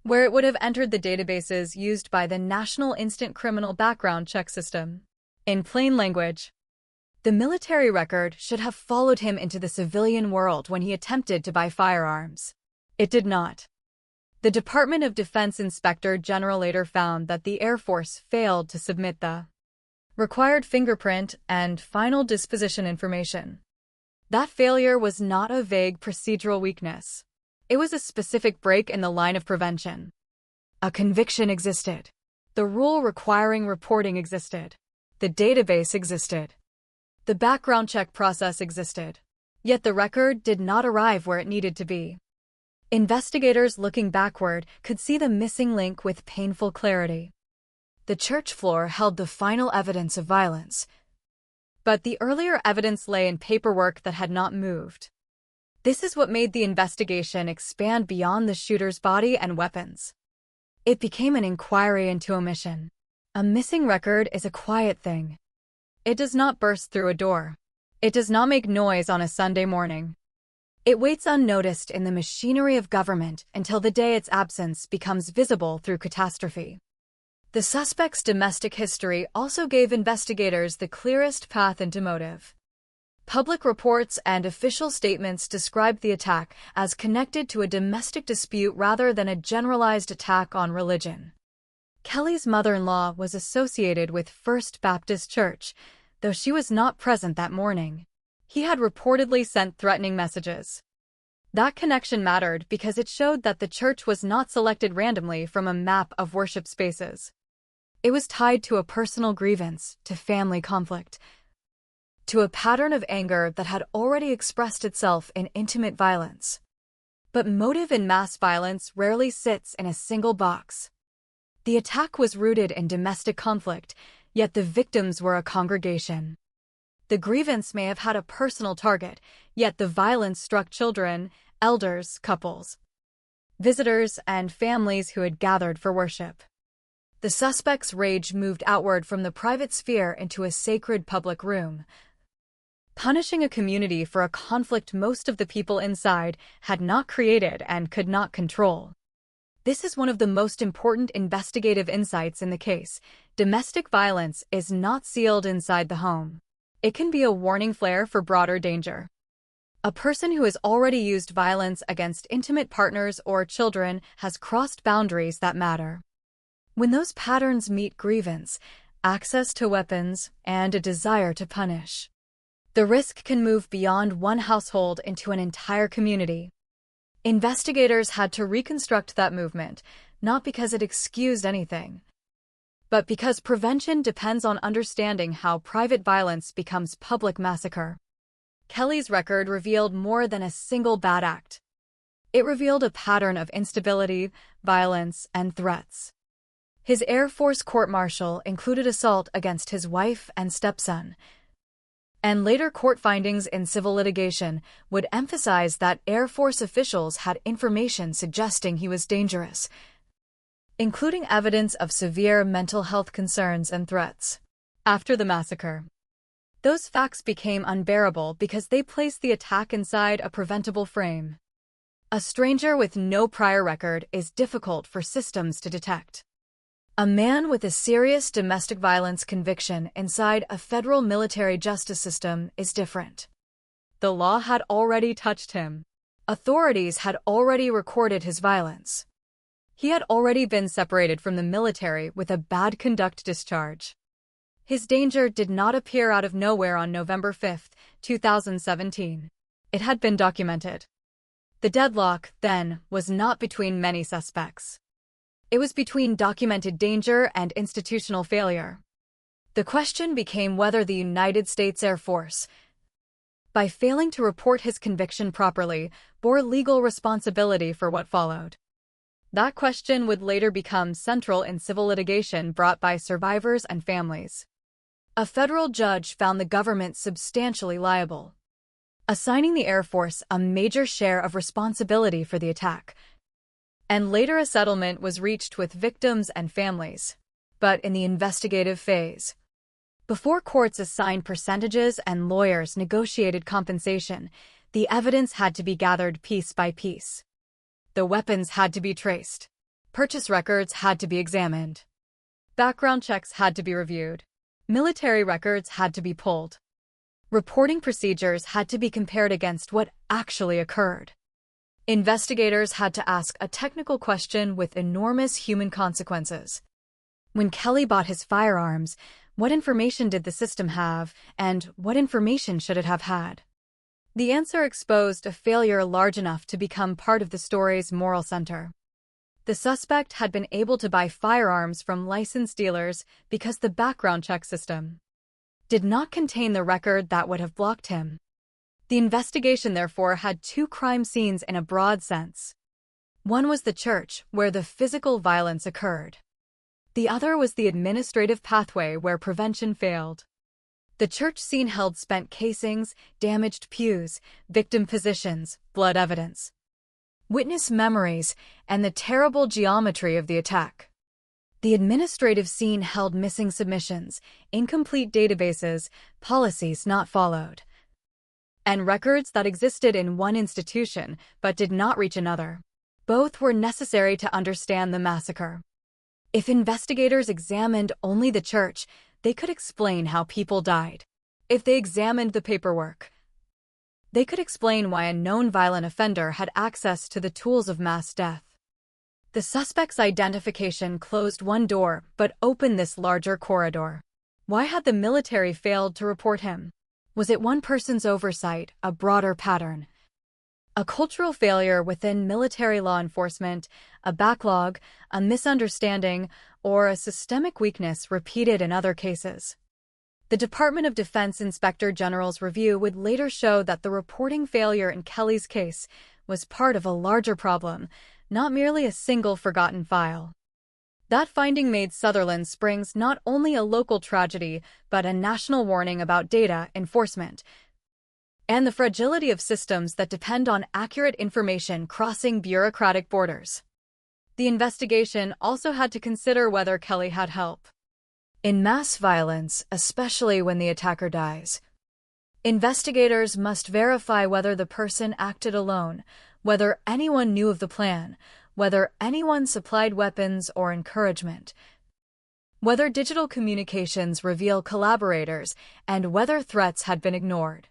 where it would have entered the databases used by the National Instant Criminal Background Check System. In plain language, the military record should have followed him into the civilian world when he attempted to buy firearms. It did not. The Department of Defense Inspector General later found that the Air Force failed to submit the required fingerprint and final disposition information. That failure was not a vague procedural weakness. It was a specific break in the line of prevention. A conviction existed. The rule requiring reporting existed. The database existed. The background check process existed. Yet the record did not arrive where it needed to be. Investigators looking backward could see the missing link with painful clarity. The church floor held the final evidence of violence, but the earlier evidence lay in paperwork that had not moved. This is what made the investigation expand beyond the shooter's body and weapons. It became an inquiry into omission. A missing record is a quiet thing. It does not burst through a door. It does not make noise on a Sunday morning. It waits unnoticed in the machinery of government until the day its absence becomes visible through catastrophe. The suspect's domestic history also gave investigators the clearest path into motive. Public reports and official statements described the attack as connected to a domestic dispute rather than a generalized attack on religion. Kelly's mother-in-law was associated with First Baptist Church, though she was not present that morning. He had reportedly sent threatening messages. That connection mattered because it showed that the church was not selected randomly from a map of worship spaces. It was tied to a personal grievance, to family conflict, to a pattern of anger that had already expressed itself in intimate violence. But motive in mass violence rarely sits in a single box. The attack was rooted in domestic conflict, yet the victims were a congregation. The grievance may have had a personal target, yet the violence struck children, elders, couples, visitors, and families who had gathered for worship. The suspect's rage moved outward from the private sphere into a sacred public room. Punishing a community for a conflict most of the people inside had not created and could not control. This is one of the most important investigative insights in the case. Domestic violence is not sealed inside the home. It can be a warning flare for broader danger. A person who has already used violence against intimate partners or children has crossed boundaries that matter. When those patterns meet grievance, access to weapons, and a desire to punish, the risk can move beyond one household into an entire community. Investigators had to reconstruct that movement, not because it excused anything, but because prevention depends on understanding how private violence becomes public massacre. Kelly's record revealed more than a single bad act. It revealed a pattern of instability, violence, and threats. His Air Force court-martial included assault against his wife and stepson, and later court findings in civil litigation would emphasize that Air Force officials had information suggesting he was dangerous, including evidence of severe mental health concerns and threats. After the massacre, those facts became unbearable because they placed the attack inside a preventable frame. A stranger with no prior record is difficult for systems to detect. A man with a serious domestic violence conviction inside a federal military justice system is different. The law had already touched him. Authorities had already recorded his violence. He had already been separated from the military with a bad conduct discharge. His danger did not appear out of nowhere on November 5, 2017. It had been documented. The deadlock, then, was not between many suspects. It was between documented danger and institutional failure. The The question became whether the United States Air Force, by failing to report his conviction properly, bore legal responsibility for what followed. That question would later become central in civil litigation brought by survivors and families. A federal judge found the government substantially liable, assigning the Air Force a major share of responsibility for the attack. And later a settlement was reached with victims and families, but in the investigative phase. Before courts assigned percentages and lawyers negotiated compensation, the evidence had to be gathered piece by piece. The weapons had to be traced. Purchase records had to be examined. Background checks had to be reviewed. Military records had to be pulled. Reporting procedures had to be compared against what actually occurred. Investigators had to ask a technical question with enormous human consequences. When Kelly bought his firearms, what information did the system have, and what information should it have had? The answer exposed a failure large enough to become part of the story's moral center. The suspect had been able to buy firearms from licensed dealers because the background check system did not contain the record that would have blocked him. The investigation, therefore, had two crime scenes in a broad sense. One was the church, where the physical violence occurred. The other was the administrative pathway where prevention failed. The church scene held spent casings, damaged pews, victim positions, blood evidence, witness memories, and the terrible geometry of the attack. The administrative scene held missing submissions, incomplete databases, policies not followed, and records that existed in one institution but did not reach another. Both were necessary to understand the massacre. If investigators examined only the church, they could explain how people died. If they examined the paperwork, they could explain why a known violent offender had access to the tools of mass death. The suspect's identification closed one door but opened this larger corridor. Why had the military failed to report him? Was it one person's oversight, a broader pattern? A cultural failure within military law enforcement, a backlog, a misunderstanding, or a systemic weakness repeated in other cases? The Department of Defense Inspector General's review would later show that the reporting failure in Kelly's case was part of a larger problem, not merely a single forgotten file. That finding made Sutherland Springs not only a local tragedy, but a national warning about data enforcement and the fragility of systems that depend on accurate information crossing bureaucratic borders. The investigation also had to consider whether Kelly had help. In mass violence, especially when the attacker dies, investigators must verify whether the person acted alone, whether anyone knew of the plan, whether anyone supplied weapons or encouragement, whether digital communications reveal collaborators, and whether threats had been ignored.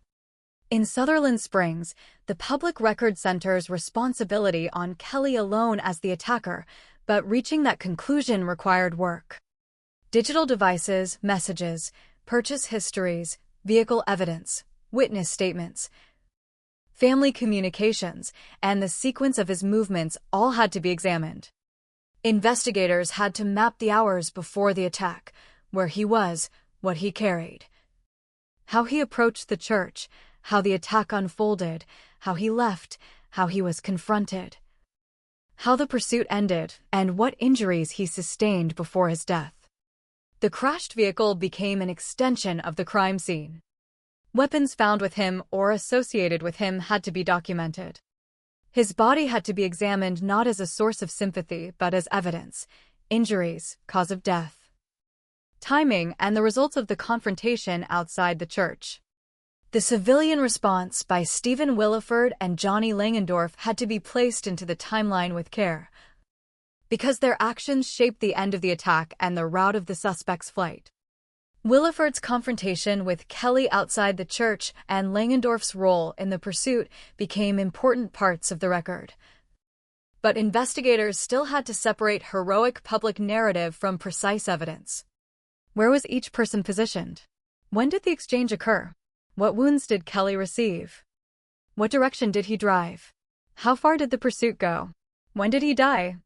In Sutherland Springs, the Public Record Center's responsibility on Kelly alone as the attacker, but reaching that conclusion required work. Digital devices, messages, purchase histories, vehicle evidence, witness statements, family communications, and the sequence of his movements all had to be examined. Investigators had to map the hours before the attack, where he was, what he carried, how he approached the church, how the attack unfolded, how he left, how he was confronted, how the pursuit ended, and what injuries he sustained before his death. The crashed vehicle became an extension of the crime scene. Weapons found with him or associated with him had to be documented. His body had to be examined not as a source of sympathy, but as evidence, injuries, cause of death, timing, and the results of the confrontation outside the church. The civilian response by Stephen Williford and Johnny Langendorf had to be placed into the timeline with care, because their actions shaped the end of the attack and the route of the suspect's flight. Williford's confrontation with Kelly outside the church and Langendorf's role in the pursuit became important parts of the record. But investigators still had to separate heroic public narrative from precise evidence. Where was each person positioned? When did the exchange occur? What wounds did Kelly receive? What direction did he drive? How far did the pursuit go? When did he die?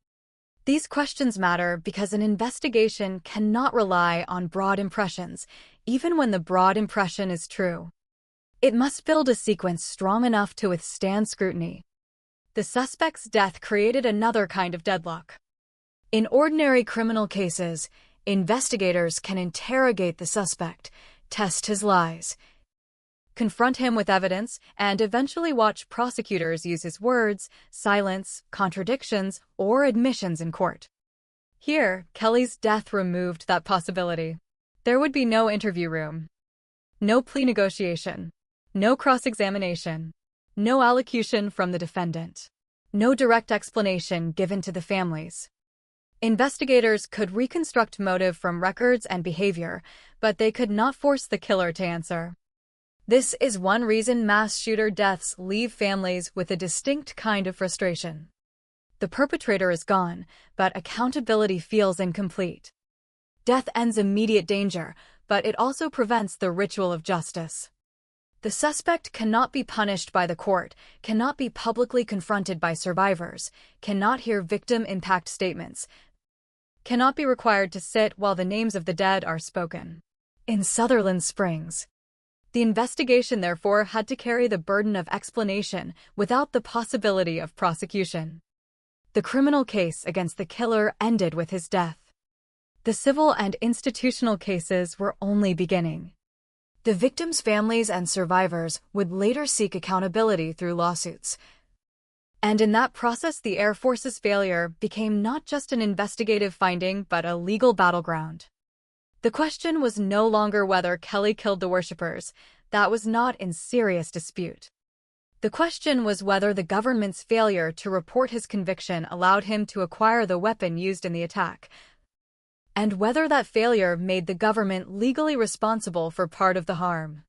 These questions matter because an investigation cannot rely on broad impressions, even when the broad impression is true. It must build a sequence strong enough to withstand scrutiny. The suspect's death created another kind of deadlock. In ordinary criminal cases, investigators can interrogate the suspect, test his lies, confront him with evidence, and eventually watch prosecutors use his words, silence, contradictions, or admissions in court. Here, Kelly's death removed that possibility. There would be no interview room, no plea negotiation, no cross-examination, no allocution from the defendant, no direct explanation given to the families. Investigators could reconstruct motive from records and behavior, but they could not force the killer to answer. This is one reason mass shooter deaths leave families with a distinct kind of frustration. The perpetrator is gone, but accountability feels incomplete. Death ends immediate danger, but it also prevents the ritual of justice. The suspect cannot be punished by the court, cannot be publicly confronted by survivors, cannot hear victim impact statements, cannot be required to sit while the names of the dead are spoken. In Sutherland Springs, the investigation therefore had to carry the burden of explanation without the possibility of prosecution. The criminal case against the killer ended with his death. The civil and institutional cases were only beginning. The victims' families and survivors would later seek accountability through lawsuits. And in that process, the Air Force's failure became not just an investigative finding, but a legal battleground. The question was no longer whether Kelly killed the worshippers. That was not in serious dispute. The question was whether the government's failure to report his conviction allowed him to acquire the weapon used in the attack, and whether that failure made the government legally responsible for part of the harm.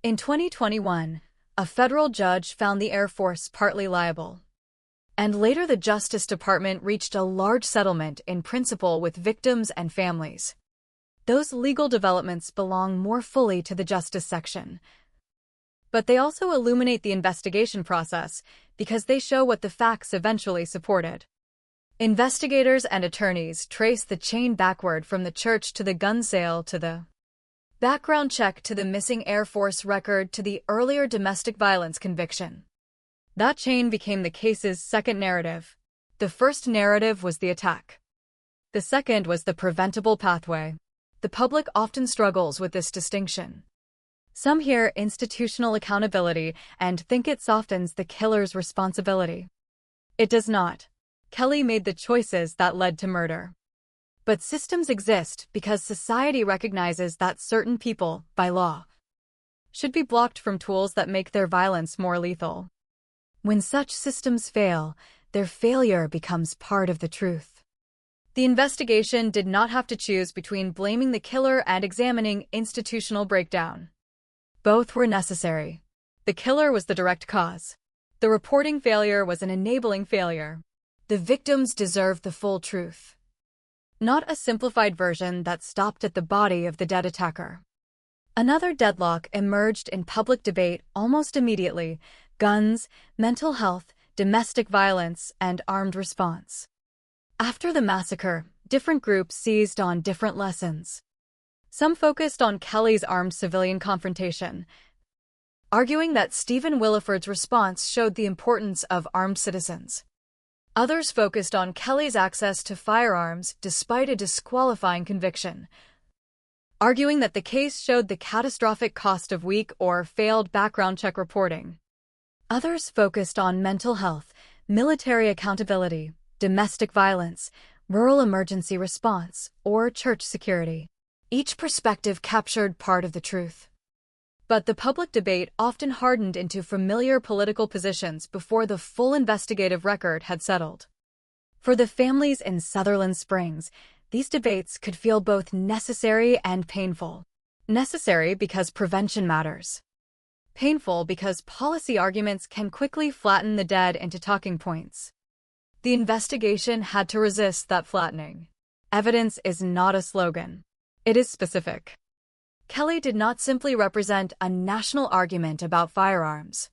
In 2021, a federal judge found the Air Force partly liable. And later the Justice Department reached a large settlement in principle with victims and families. Those legal developments belong more fully to the justice section. But they also illuminate the investigation process because they show what the facts eventually supported. Investigators and attorneys trace the chain backward from the church to the gun sale to the background check to the missing Air Force record to the earlier domestic violence conviction. That chain became the case's second narrative. The first narrative was the attack. The second was the preventable pathway. The public often struggles with this distinction. Some hear institutional accountability and think it softens the killer's responsibility. It does not. Kelly made the choices that led to murder. But systems exist because society recognizes that certain people, by law, should be blocked from tools that make their violence more lethal. When such systems fail, their failure becomes part of the truth. The investigation did not have to choose between blaming the killer and examining institutional breakdown. Both were necessary. The killer was the direct cause. The reporting failure was an enabling failure. The victims deserved the full truth, not a simplified version that stopped at the body of the dead attacker. Another deadlock emerged in public debate almost immediately: guns, mental health, domestic violence, and armed response. After the massacre, different groups seized on different lessons. Some focused on Kelly's armed civilian confrontation, arguing that Stephen Williford's response showed the importance of armed citizens. Others focused on Kelly's access to firearms despite a disqualifying conviction, arguing that the case showed the catastrophic cost of weak or failed background check reporting. Others focused on mental health, military accountability, domestic violence, rural emergency response, or church security. Each perspective captured part of the truth. But the public debate often hardened into familiar political positions before the full investigative record had settled. For the families in Sutherland Springs, these debates could feel both necessary and painful. Necessary because prevention matters. Painful because policy arguments can quickly flatten the dead into talking points. The investigation had to resist that flattening. Evidence is not a slogan. It is specific. Kelly did not simply represent a national argument about firearms.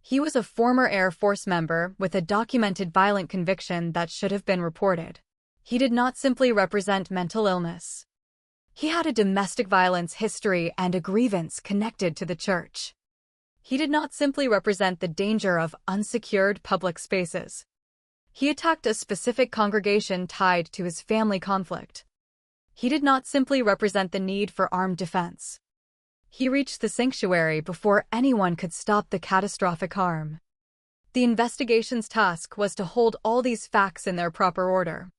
He was a former Air Force member with a documented violent conviction that should have been reported. He did not simply represent mental illness. He had a domestic violence history and a grievance connected to the church. He did not simply represent the danger of unsecured public spaces. He attacked a specific congregation tied to his family conflict. He did not simply represent the need for armed defense. He reached the sanctuary before anyone could stop the catastrophic harm. The investigation's task was to hold all these facts in their proper order.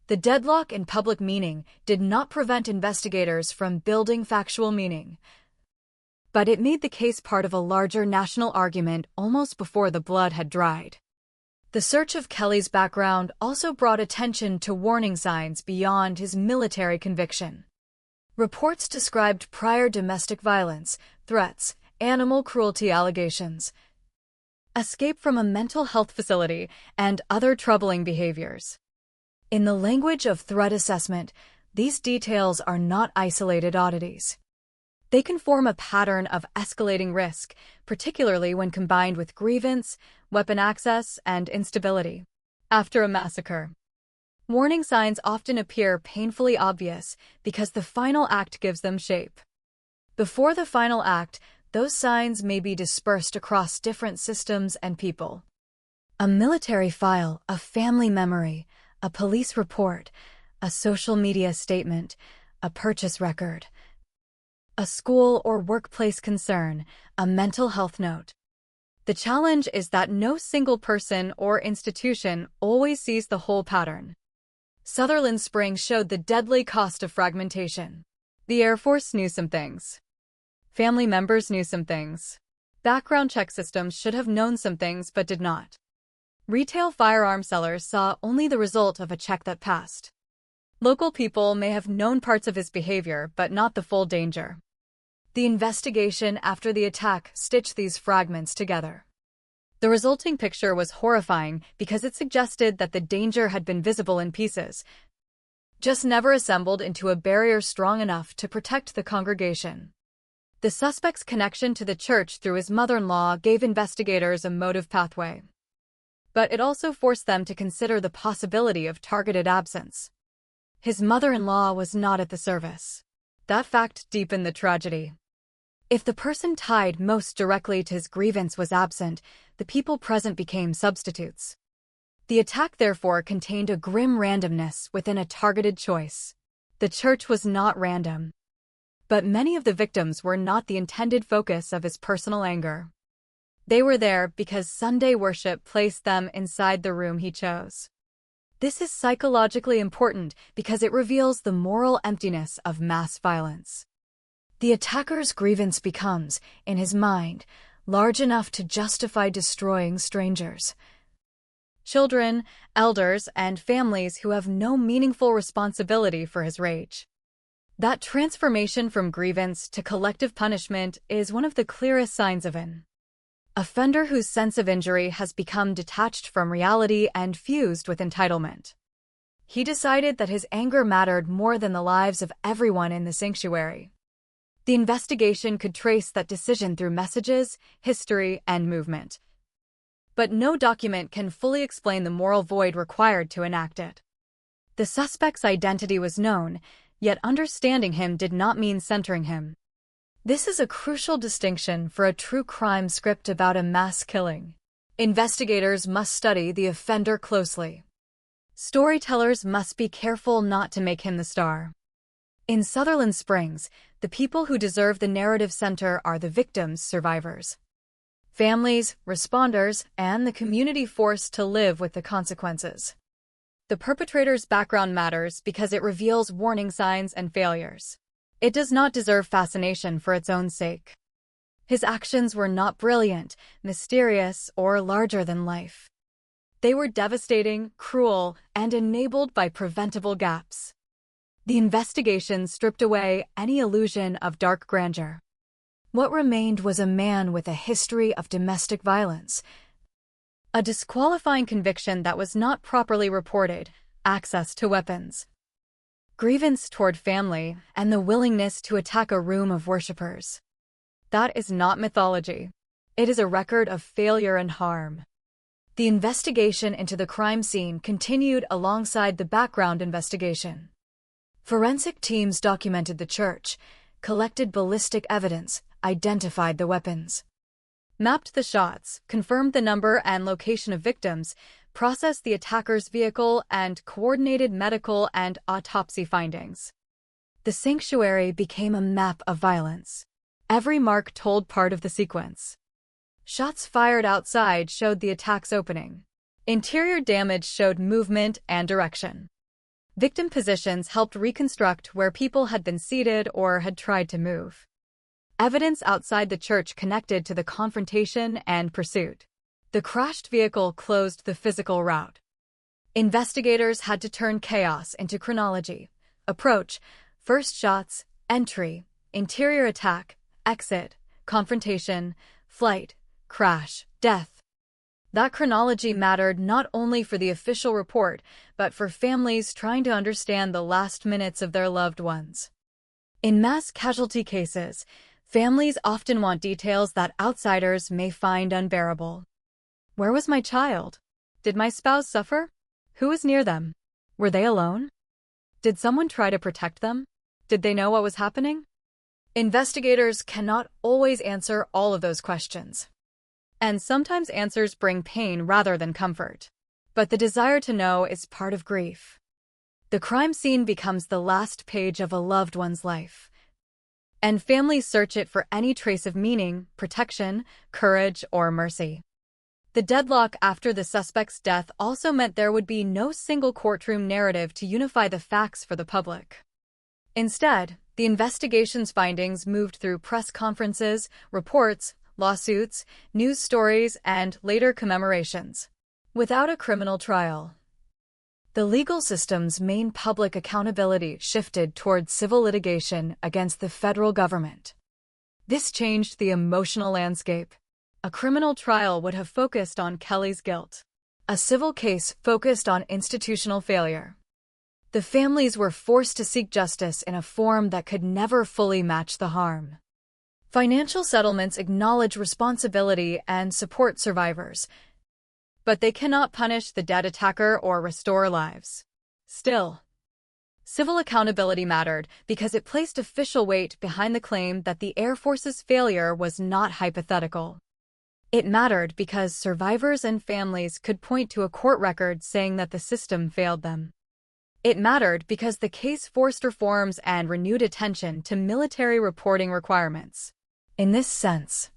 The deadlock in public meaning did not prevent investigators from building factual meaning, but it made the case part of a larger national argument almost before the blood had dried. The search of Kelly's background also brought attention to warning signs beyond his military conviction. Reports described prior domestic violence, threats, animal cruelty allegations, escape from a mental health facility, and other troubling behaviors. In the language of threat assessment, these details are not isolated oddities. They can form a pattern of escalating risk, particularly when combined with grievance, weapon access, and instability. After a massacre, warning signs often appear painfully obvious because the final act gives them shape. Before the final act, those signs may be dispersed across different systems and people. A military file, a family memory, a police report, a social media statement, a purchase record, a school or workplace concern, a mental health note. The challenge is that no single person or institution always sees the whole pattern. Sutherland Springs showed the deadly cost of fragmentation. The Air Force knew some things. Family members knew some things. Background check systems should have known some things but did not. Retail firearm sellers saw only the result of a check that passed. Local people may have known parts of his behavior but not the full danger. The investigation after the attack stitched these fragments together. The resulting picture was horrifying because it suggested that the danger had been visible in pieces, just never assembled into a barrier strong enough to protect the congregation. The suspect's connection to the church through his mother-in-law gave investigators a motive pathway, but it also forced them to consider the possibility of targeted absence. His mother-in-law was not at the service. That fact deepened the tragedy. If the person tied most directly to his grievance was absent, the people present became substitutes. The attack, therefore, contained a grim randomness within a targeted choice. The church was not random, but many of the victims were not the intended focus of his personal anger. They were there because Sunday worship placed them inside the room he chose. This is psychologically important because it reveals the moral emptiness of mass violence. The attacker's grievance becomes, in his mind, large enough to justify destroying strangers. Children, elders, and families who have no meaningful responsibility for his rage. That transformation from grievance to collective punishment is one of the clearest signs of an offender whose sense of injury has become detached from reality and fused with entitlement. He decided that his anger mattered more than the lives of everyone in the sanctuary. The investigation could trace that decision through messages, history, and movement. But no document can fully explain the moral void required to enact it. The suspect's identity was known, yet understanding him did not mean centering him. This is a crucial distinction for a true crime script about a mass killing. Investigators must study the offender closely. Storytellers must be careful not to make him the star. In Sutherland Springs, the people who deserve the narrative center are the victims' survivors. Families, responders, and the community forced to live with the consequences. The perpetrator's background matters because it reveals warning signs and failures. It does not deserve fascination for its own sake. His actions were not brilliant, mysterious, or larger than life. They were devastating, cruel, and enabled by preventable gaps. The investigation stripped away any illusion of dark grandeur. What remained was a man with a history of domestic violence, a disqualifying conviction that was not properly reported, access to weapons, grievance toward family, and the willingness to attack a room of worshippers. That is not mythology. It is a record of failure and harm. The investigation into the crime scene continued alongside the background investigation. Forensic teams documented the church, collected ballistic evidence, identified the weapons, mapped the shots, confirmed the number and location of victims, processed the attacker's vehicle, and coordinated medical and autopsy findings. The sanctuary became a map of violence. Every mark told part of the sequence. Shots fired outside showed the attack's opening. Interior damage showed movement and direction. Victim positions helped reconstruct where people had been seated or had tried to move. Evidence outside the church connected to the confrontation and pursuit. The crashed vehicle closed the physical route. Investigators had to turn chaos into chronology. Approach, first shots, entry, interior attack, exit, confrontation, flight, crash, death. That chronology mattered not only for the official report, but for families trying to understand the last minutes of their loved ones. In mass casualty cases, families often want details that outsiders may find unbearable. Where was my child? Did my spouse suffer? Who was near them? Were they alone? Did someone try to protect them? Did they know what was happening? Investigators cannot always answer all of those questions. And sometimes answers bring pain rather than comfort. But the desire to know is part of grief. The crime scene becomes the last page of a loved one's life. And families search it for any trace of meaning, protection, courage, or mercy. The deadlock after the suspect's death also meant there would be no single courtroom narrative to unify the facts for the public. Instead, the investigation's findings moved through press conferences, reports, lawsuits, news stories, and later commemorations. Without a criminal trial, the legal system's main public accountability shifted toward civil litigation against the federal government. This changed the emotional landscape. A criminal trial would have focused on Kelly's guilt. A civil case focused on institutional failure. The families were forced to seek justice in a form that could never fully match the harm. Financial settlements acknowledge responsibility and support survivors, but they cannot punish the dead attacker or restore lives. Still, civil accountability mattered because it placed official weight behind the claim that the Air Force's failure was not hypothetical. It mattered because survivors and families could point to a court record saying that the system failed them. It mattered because the case forced reforms and renewed attention to military reporting requirements. In this sense,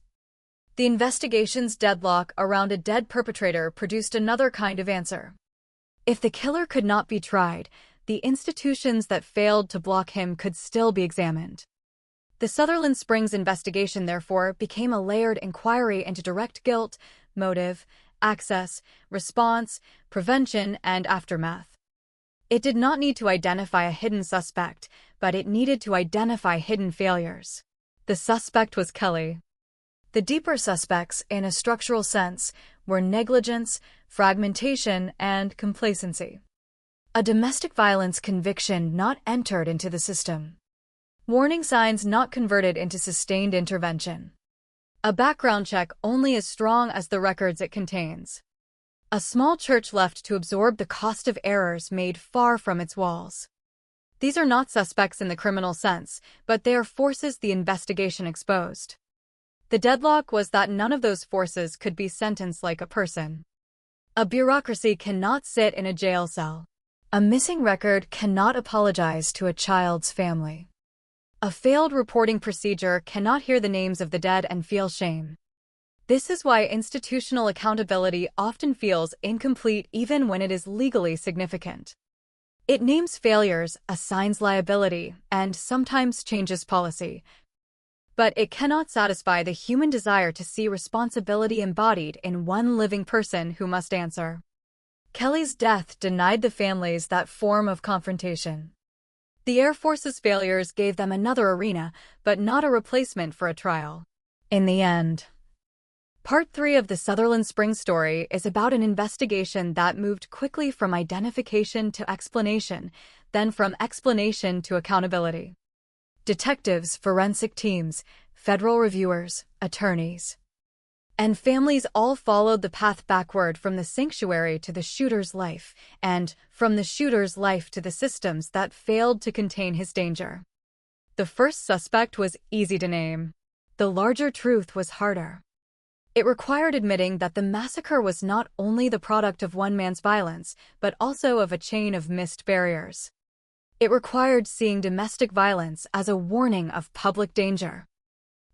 the investigation's deadlock around a dead perpetrator produced another kind of answer. If the killer could not be tried, the institutions that failed to block him could still be examined. The Sutherland Springs investigation, therefore, became a layered inquiry into direct guilt, motive, access, response, prevention, and aftermath. It did not need to identify a hidden suspect, but it needed to identify hidden failures. The suspect was Kelly. The deeper suspects, in a structural sense, were negligence, fragmentation, and complacency. A domestic violence conviction not entered into the system. Warning signs not converted into sustained intervention. A background check only as strong as the records it contains. A small church left to absorb the cost of errors made far from its walls. These are not suspects in the criminal sense, but they are forces the investigation exposed. The deadlock was that none of those forces could be sentenced like a person. A bureaucracy cannot sit in a jail cell. A missing record cannot apologize to a child's family. A failed reporting procedure cannot hear the names of the dead and feel shame. This is why institutional accountability often feels incomplete even when it is legally significant. It names failures, assigns liability, and sometimes changes policy. But it cannot satisfy the human desire to see responsibility embodied in one living person who must answer. Kelly's death denied the families that form of confrontation. The Air Force's failures gave them another arena, but not a replacement for a trial. In the end, Part 3 of the Sutherland Springs story is about an investigation that moved quickly from identification to explanation, then from explanation to accountability. Detectives, forensic teams, federal reviewers, attorneys. And families all followed the path backward from the sanctuary to the shooter's life, and from the shooter's life to the systems that failed to contain his danger. The first suspect was easy to name. The larger truth was harder. It required admitting that the massacre was not only the product of one man's violence, but also of a chain of missed barriers. It required seeing domestic violence as a warning of public danger.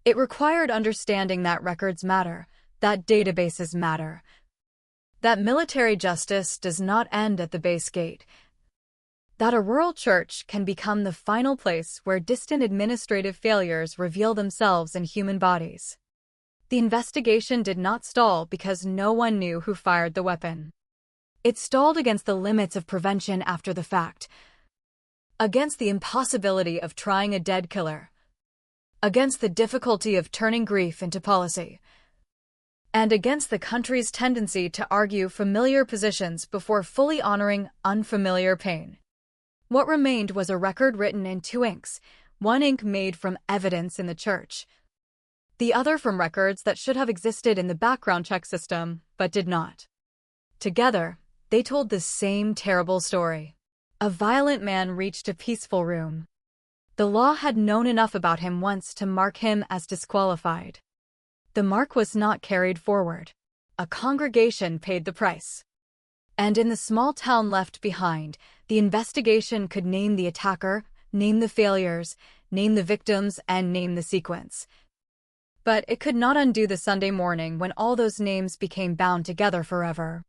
It required understanding that records matter, that databases matter, that military justice does not end at the base gate, that a rural church can become the final place where distant administrative failures reveal themselves in human bodies. The investigation did not stall because no one knew who fired the weapon. It stalled against the limits of prevention after the fact, against the impossibility of trying a dead killer, against the difficulty of turning grief into policy, and against the country's tendency to argue familiar positions before fully honoring unfamiliar pain. What remained was a record written in two inks, one ink made from evidence in the church, the other from records that should have existed in the background check system, but did not. Together, they told the same terrible story. A violent man reached a peaceful room. The law had known enough about him once to mark him as disqualified. The mark was not carried forward. A congregation paid the price. And in the small town left behind, the investigation could name the attacker, name the failures, name the victims, and name the sequence. But it could not undo the Sunday morning when all those names became bound together forever.